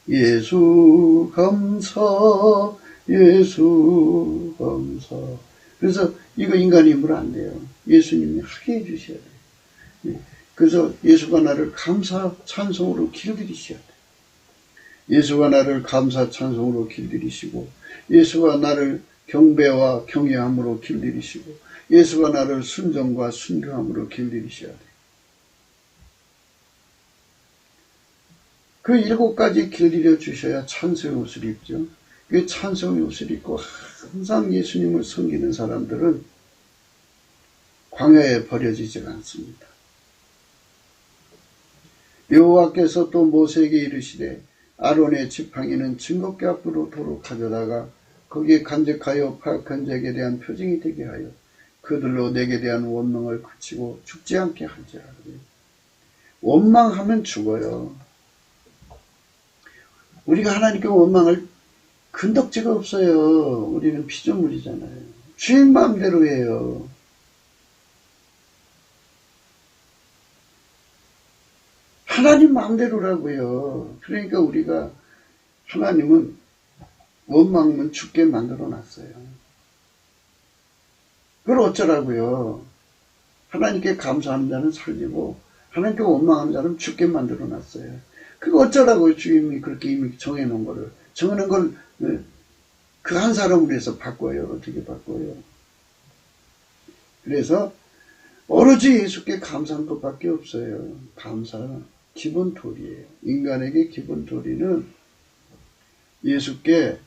S1: 예수 감사, 예수 감사. 그래서 이거 인간의 힘으로 안 돼요. 예수님이 하게 해주셔야 돼요. 그래서 예수가 나를 감사 찬송으로 길들이셔야 돼요. 예수가 나를 감사 찬송으로 길들이시고, 예수가 나를 경배와 경외함으로 길들이시고, 예수가 나를 순종과 순교함으로 길들이셔야 돼요. 그 7가지 길들여 주셔야 찬송의 옷을 입죠. 그 찬송의 옷을 입고 항상 예수님을 섬기는 사람들은 광야에 버려지지가 않습니다. 여호와께서 또 모세에게 이르시되 아론의 지팡이는 증거궤 앞으로 도로 가져다가 거기에 간직하여 파악한 자에게 대한 표징이 되게 하여 그들로 내게 대한 원망을 그치고 죽지 않게 할지라. 원망하면 죽어요. 우리가 하나님께 원망할 근덕지가 없어요. 우리는 피조물이잖아요. 주인 마음대로 해요. 하나님 마음대로라고요. 그러니까 우리가 하나님은 원망은 죽게 만들어 놨어요. 그걸 어쩌라고요. 하나님께 감사하는 자는 살리고 하나님께 원망하는 자는 죽게 만들어 놨어요. 그거 어쩌라고요. 주님이 그렇게 이미 정해놓은 거를. 정해놓은 걸 그 한 사람을 위해서 바꿔요. 어떻게 바꿔요. 그래서 오로지 예수께 감사한 것밖에 없어요. 감사는 기본 도리예요. 인간에게 기본 도리는 예수께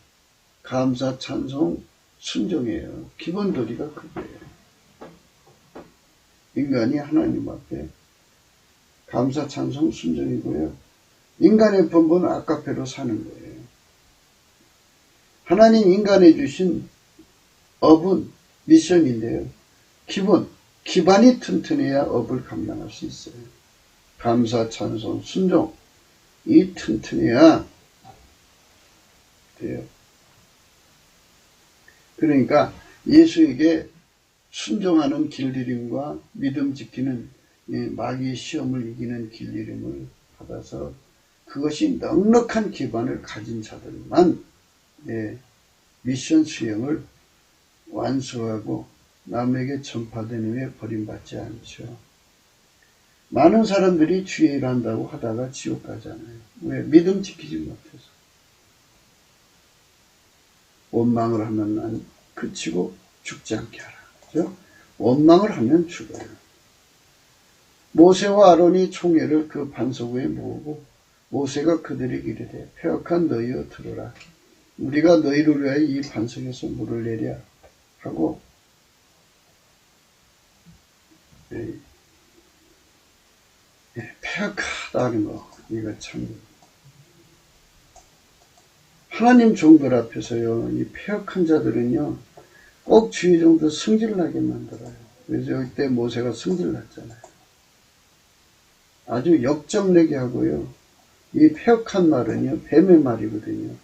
S1: 감사, 찬송, 순종이에요. 기본 도리가 그거예요. 인간이 하나님 앞에 감사, 찬송, 순종이고요. 인간의 본분은 아까페로 사는 거예요. 하나님 인간에 주신 업은 미션인데요. 기반이 튼튼해야 업을 감당할 수 있어요. 감사, 찬송, 순종, 이 튼튼해야 돼요. 그러니까 예수에게 순종하는 길들임과 믿음 지키는 마귀의 시험을 이기는 길들임을 받아서 그것이 넉넉한 기반을 가진 자들만 미션 수행을 완수하고 남에게 전파된 후에 버림받지 않죠. 많은 사람들이 주의 일 한다고 하다가 지옥 가잖아요. 왜? 믿음 지키지 못해서. 원망을 하면 난 그치고 죽지 않게 하라. 그죠? 원망을 하면 죽어요. 모세와 아론이 총회를 그 반석 위에 모으고 모세가 그들에게 이르되 패역한 너희여 들으라. 우리가 너희를 위하여 이 반석에서 물을 내랴 하고 패역하다는 거, 이거 참 하나님 종들 앞에서요, 이 패역한 자들은요 꼭 주의 종들 승질나게 만들어요. 그래서 이때 모세가 승질났잖아요. 아주 역정내게 하고요, 이 패역한 말은요 뱀의 말이거든요.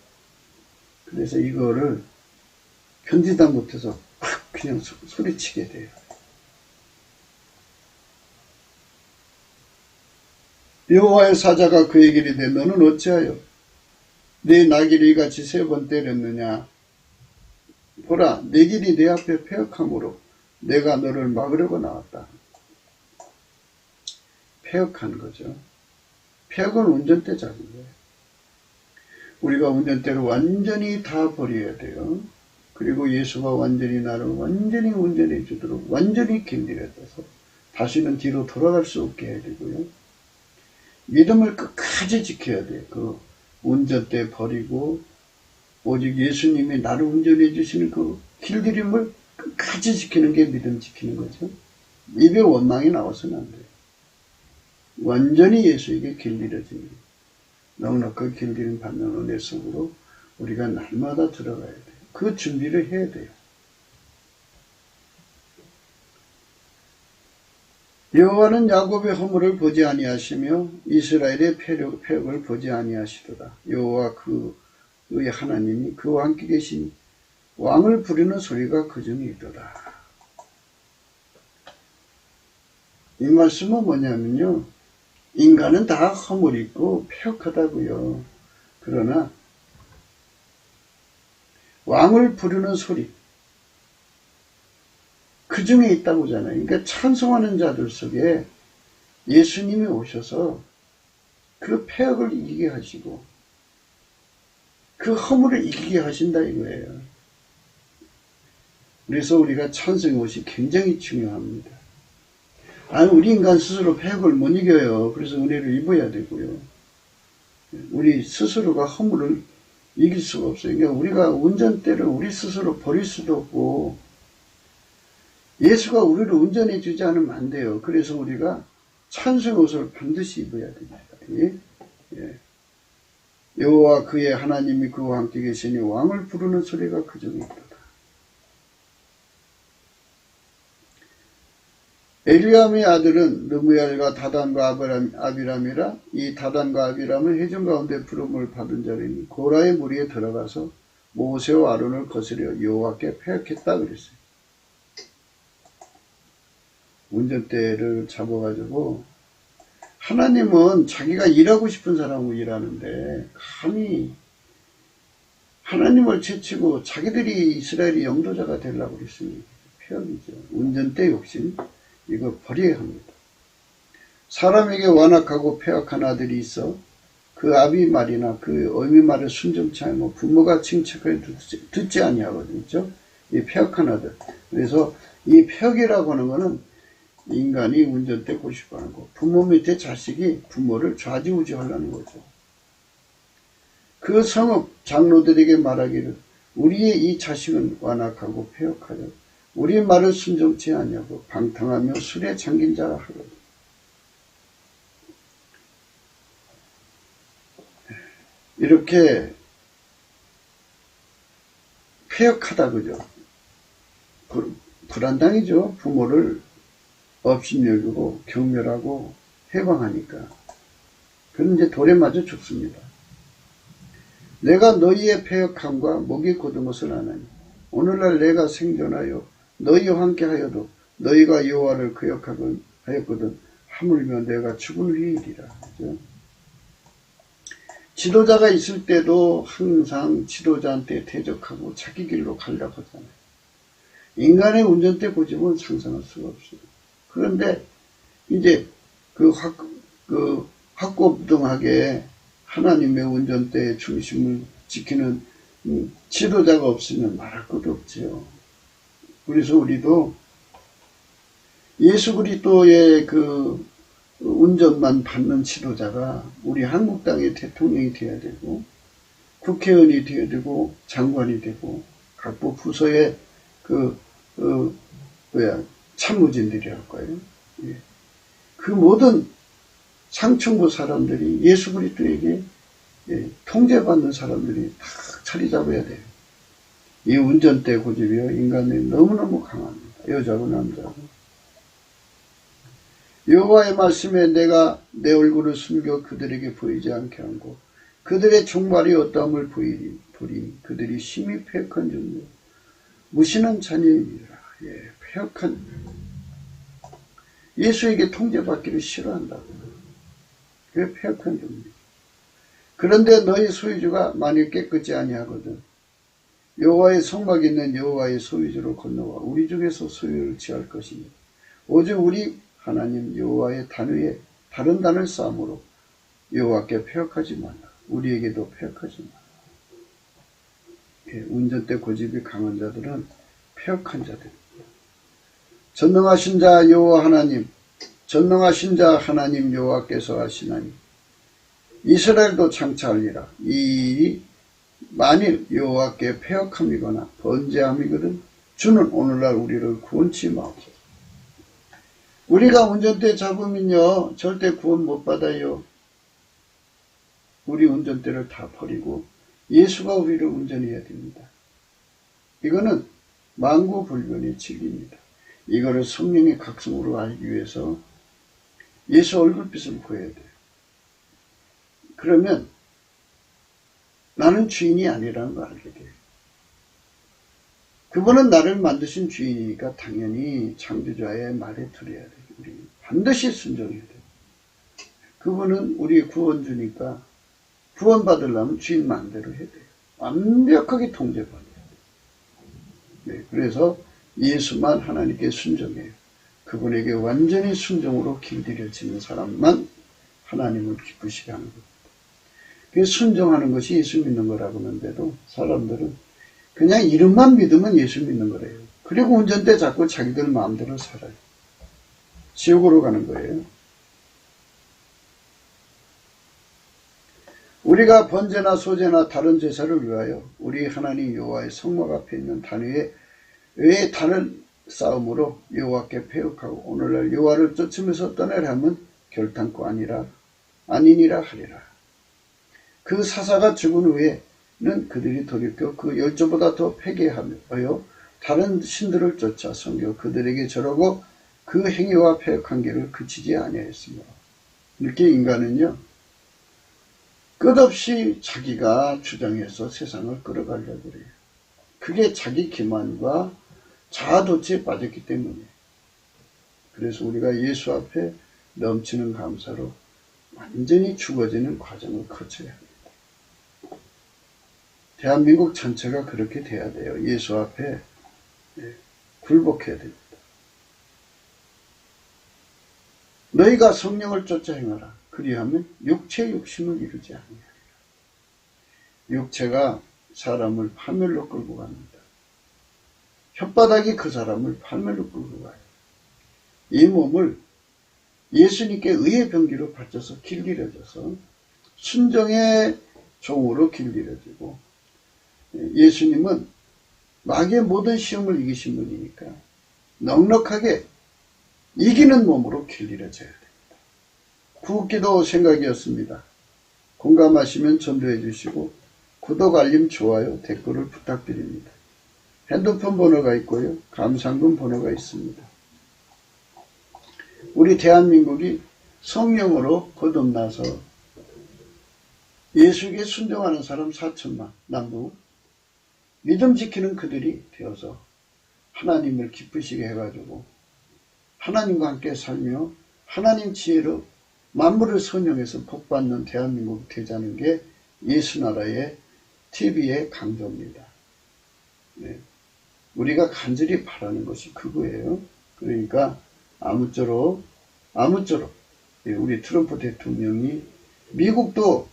S1: 그래서 이거를 견디다 못해서 그냥 소리치게 돼요. 여호와의 사자가 그에게 이르되 너는 어찌하여 내 나귀를 이같이 3번 때렸느냐. 보라, 내 길이 내 앞에 패역함으로 내가 너를 막으려고 나왔다. 패역한 거죠. 패역은 운전대 잡은 거예요. 우리가 운전대를 완전히 다 버려야 돼요. 그리고 예수가 완전히 나를 완전히 운전해 주도록 완전히 길들여서 다시는 뒤로 돌아갈 수 없게 해야 되고요. 믿음을 끝까지 지켜야 돼요. 그 운전대 버리고 오직 예수님이 나를 운전해 주시는 그 길들임을 끝까지 지키는 게 믿음 지키는 거죠. 입에 원망이 나와서는 안 돼요. 완전히 예수에게 길들여지는 넉넉하게 길들임 받는 은혜 속으로 우리가 날마다 들어가야 돼요. 그 준비를 해야 돼요. 여호와는 야곱의 허물을 보지 아니하시며 이스라엘의 패역을 보지 아니하시도다. 여호와 그의 하나님이 그와 함께 계신 왕을 부르는 소리가 그 중에 있도다. 이 말씀은 뭐냐면요, 인간은 다 허물이 있고 패역하다고요. 그러나 왕을 부르는 소리, 그 중에 있다고 하잖아요. 그러니까 찬송하는 자들 속에 예수님이 오셔서 그 패역을 이기게 하시고 그 허물을 이기게 하신다 이거예요. 그래서 우리가 찬송의 옷이 굉장히 중요합니다. 아니, 우리 인간 스스로 패역을 못 이겨요. 그래서 은혜를 입어야 되고요. 우리 스스로가 허물을 이길 수가 없어요. 그러니까 우리가 운전대를 우리 스스로 버릴 수도 없고 예수가 우리를 운전해 주지 않으면 안 돼요. 그래서 우리가 찬송의 옷을 반드시 입어야 됩니다. 예. 여호와 그의 하나님이 그와 함께 계시니 왕을 부르는 소리가 그 중에 있도다. 엘리암의 아들은 느무엘과 다단과 아비람이라. 이 다단과 아비람은 회중 가운데 부름을 받은 자리니 고라의 무리에 들어가서 모세와 아론을 거스려 여호와께 패역했다 그랬어요. 운전대를 잡아가지고 하나님은 자기가 일하고 싶은 사람으로 일하는데 감히 하나님을 제치고 자기들이 이스라엘의 영도자가 되려고 그랬으니 패역이죠. 운전대 욕심, 이거 버려야 합니다. 사람에게 완악하고 패역한 아들이 있어 그 아비 말이나 그 어미 말을 순종치 않고 부모가 칭찬을 듣지 아니하거든요. 이 패역한 아들. 그래서 이 패역이라고 하는 거는 인간이 운전대 고집하는 거, 부모 밑에 자식이 부모를 좌지우지하려는 거죠. 그 성읍 장로들에게 말하기를 우리의 이 자식은 완악하고 패역하여 우리 말을 순종치 아니하고 방탕하며 술에 잠긴 자라 하거든. 이렇게 폐역하다 그죠? 불안당이죠. 부모를 업신여기고 경멸하고 해방하니까. 그는 이제 돌에 맞아 죽습니다. 내가 너희의 폐역함과 목이 곧은 것을 아나니 오늘날 내가 생존하여 너희와 함께 하여도 너희가 여호와를 거역하였거든 하물며 내가 죽은 후이리라. 그죠? 지도자가 있을 때도 항상 지도자한테 대적하고 자기 길로 가려고 하잖아요. 인간의 운전대 고집은 상상할 수가 없어요. 그런데 이제 확고부동하게 하나님의 운전대의 중심을 지키는 지도자가 없으면 말할 것도 없지요. 그래서 우리도 예수 그리스도의 그 운전만 받는 지도자가 우리 한국 땅의 대통령이 되어야 되고 국회의원이 되어야 되고 장관이 되고 각부 부서의 참모진들이랄까요. 예. 그 모든 상층부 사람들이 예수 그리스도에게 통제받는 사람들이 다 자리 잡아야 돼요. 이 운전대 고집이요 인간이 너무너무 강합니다. 여자고 남자고. 여호와의 말씀에 내가 내 얼굴을 숨겨 그들에게 보이지 않게 하고 그들의 종말이 어떠함을 보리니 그들이 심히 폐역한 종류 무신한 자녀이니라. 예, 폐역한 예수에게 통제받기를 싫어한다고. 그게 폐역한 종류. 그런데 너희 소유주가 만일 깨끗지 아니하거든 여호와의 성막에 있는 여호와의 소유주로 건너와 우리 중에서 소유를 취할 것이니 오직 우리 하나님 여호와의 단 위에 다른 단을 쌓음으로 여호와께 폐역하지 말라. 우리에게도 폐역하지 말라. 예, 운전대 고집이 강한 자들은 폐역한 자들입니다. 전능하신 자 여호와 하나님, 전능하신 자 하나님 여호와께서 하시나니 이스라엘도 장차하리라. 이 만일 여호와께 폐역함이거나 번제함이거든 주는 오늘날 우리를 구원치 마옵소서. 우리가 운전대 잡으면요 절대 구원 못 받아요. 우리 운전대를 다 버리고 예수가 우리를 운전해야 됩니다. 이거는 만고불변의 진리입니다. 이거를 성령의 각성으로 알기 위해서 예수 얼굴빛을 보여야 돼요. 그러면 나는 주인이 아니라는 걸 알게 돼요. 그분은 나를 만드신 주인이니까 당연히 창조자의 말에 들어야 돼요. 우리 반드시 순종해야 돼요. 그분은 우리 구원주니까 구원받으려면 주인 마음대로 해야 돼요. 완벽하게 통제받아야 돼요. 네, 그래서 예수만 하나님께 순종해요. 그분에게 완전히 순종으로 길들여지는 사람만 하나님을 기쁘시게 하는 겁니다. 그 순종하는 것이 예수 믿는 거라고 하는데도 사람들은 그냥 이름만 믿으면 예수 믿는 거래요. 그리고 운전대 잡고 자기들 마음대로 살아요. 지옥으로 가는 거예요. 우리가 번제나 소제나 다른 제사를 위하여 우리 하나님 여호와의 성막 앞에 있는 단 위에 왜 단을 쌓음으로 여호와께 폐역하고 오늘날 여호와를 쫓으면서 떠나려 하면 결단코 아니니라 하리라. 그 사사가 죽은 후에는 그들이 돌이켜 그 열조보다 더 패괴하여 다른 신들을 쫓아 섬겨 그들에게 절하고 그 행위와 폐역한 길을 그치지 아니하였으므로. 이렇게 인간은요 끝없이 자기가 주장해서 세상을 끌어가려고 그래요. 그게 자기 기만과 자아도취에 빠졌기 때문에. 그래서 우리가 예수 앞에 넘치는 감사로 완전히 죽어지는 과정을 거쳐야 합니다. 대한민국 전체가 그렇게 돼야 돼요. 예수 앞에 굴복해야 됩니다. 너희가 성령을 쫓아 행하라. 그리하면 육체의 욕심을 이루지 아니하리라. 육체가 사람을 파멸로 끌고 갑니다. 혓바닥이 그 사람을 파멸로 끌고 가요. 이 몸을 예수님께 의의 병기로 바쳐서 길들여져서 순정의 종으로 길들여지고 예수님은 마귀의 모든 시험을 이기신 분이니까 넉넉하게 이기는 몸으로 길들여져야 됩니다. 구기도 생각이었습니다. 공감하시면 전도해 주시고 구독, 알림, 좋아요, 댓글을 부탁드립니다. 핸드폰 번호가 있고요. 감상금 번호가 있습니다. 우리 대한민국이 성령으로 거듭나서 예수에게 순종하는 사람 4천만 남북 믿음 지키는 그들이 되어서 하나님을 기쁘시게 해가지고 하나님과 함께 살며 하나님 지혜로 만물을 선용해서 복받는 대한민국이 되자는 게 예수나라의 TV의 강조입니다. 네. 우리가 간절히 바라는 것이 그거예요. 그러니까 아무쪼록 우리 트럼프 대통령이 미국도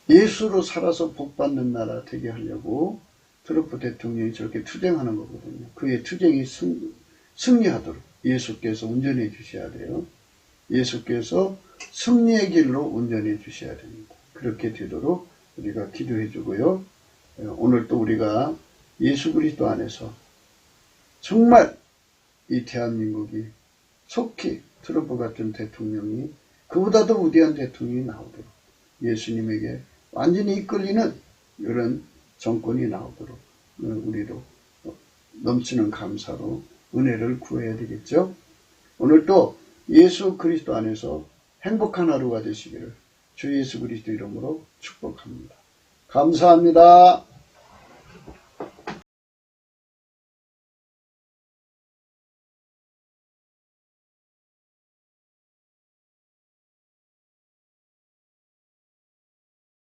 S1: 예수로 살아서 복받는 나라 되게 하려고 트럼프 대통령이 저렇게 투쟁하는 거거든요. 그의 투쟁이 승리하도록 예수께서 운전해 주셔야 돼요. 예수께서 승리의 길로 운전해 주셔야 됩니다. 그렇게 되도록 우리가 기도해 주고요. 오늘 또 우리가 예수 그리스도 안에서 정말 이 대한민국이 속히 트럼프 같은 대통령이 그보다도 위대한 대통령이 나오도록 예수님에게 완전히 이끌리는 이런 정권이 나오도록 우리도 넘치는 감사로 은혜를 구해야 되겠죠. 오늘 또 예수 그리스도 안에서 행복한 하루가 되시기를 주 예수 그리스도 이름으로 축복합니다. 감사합니다.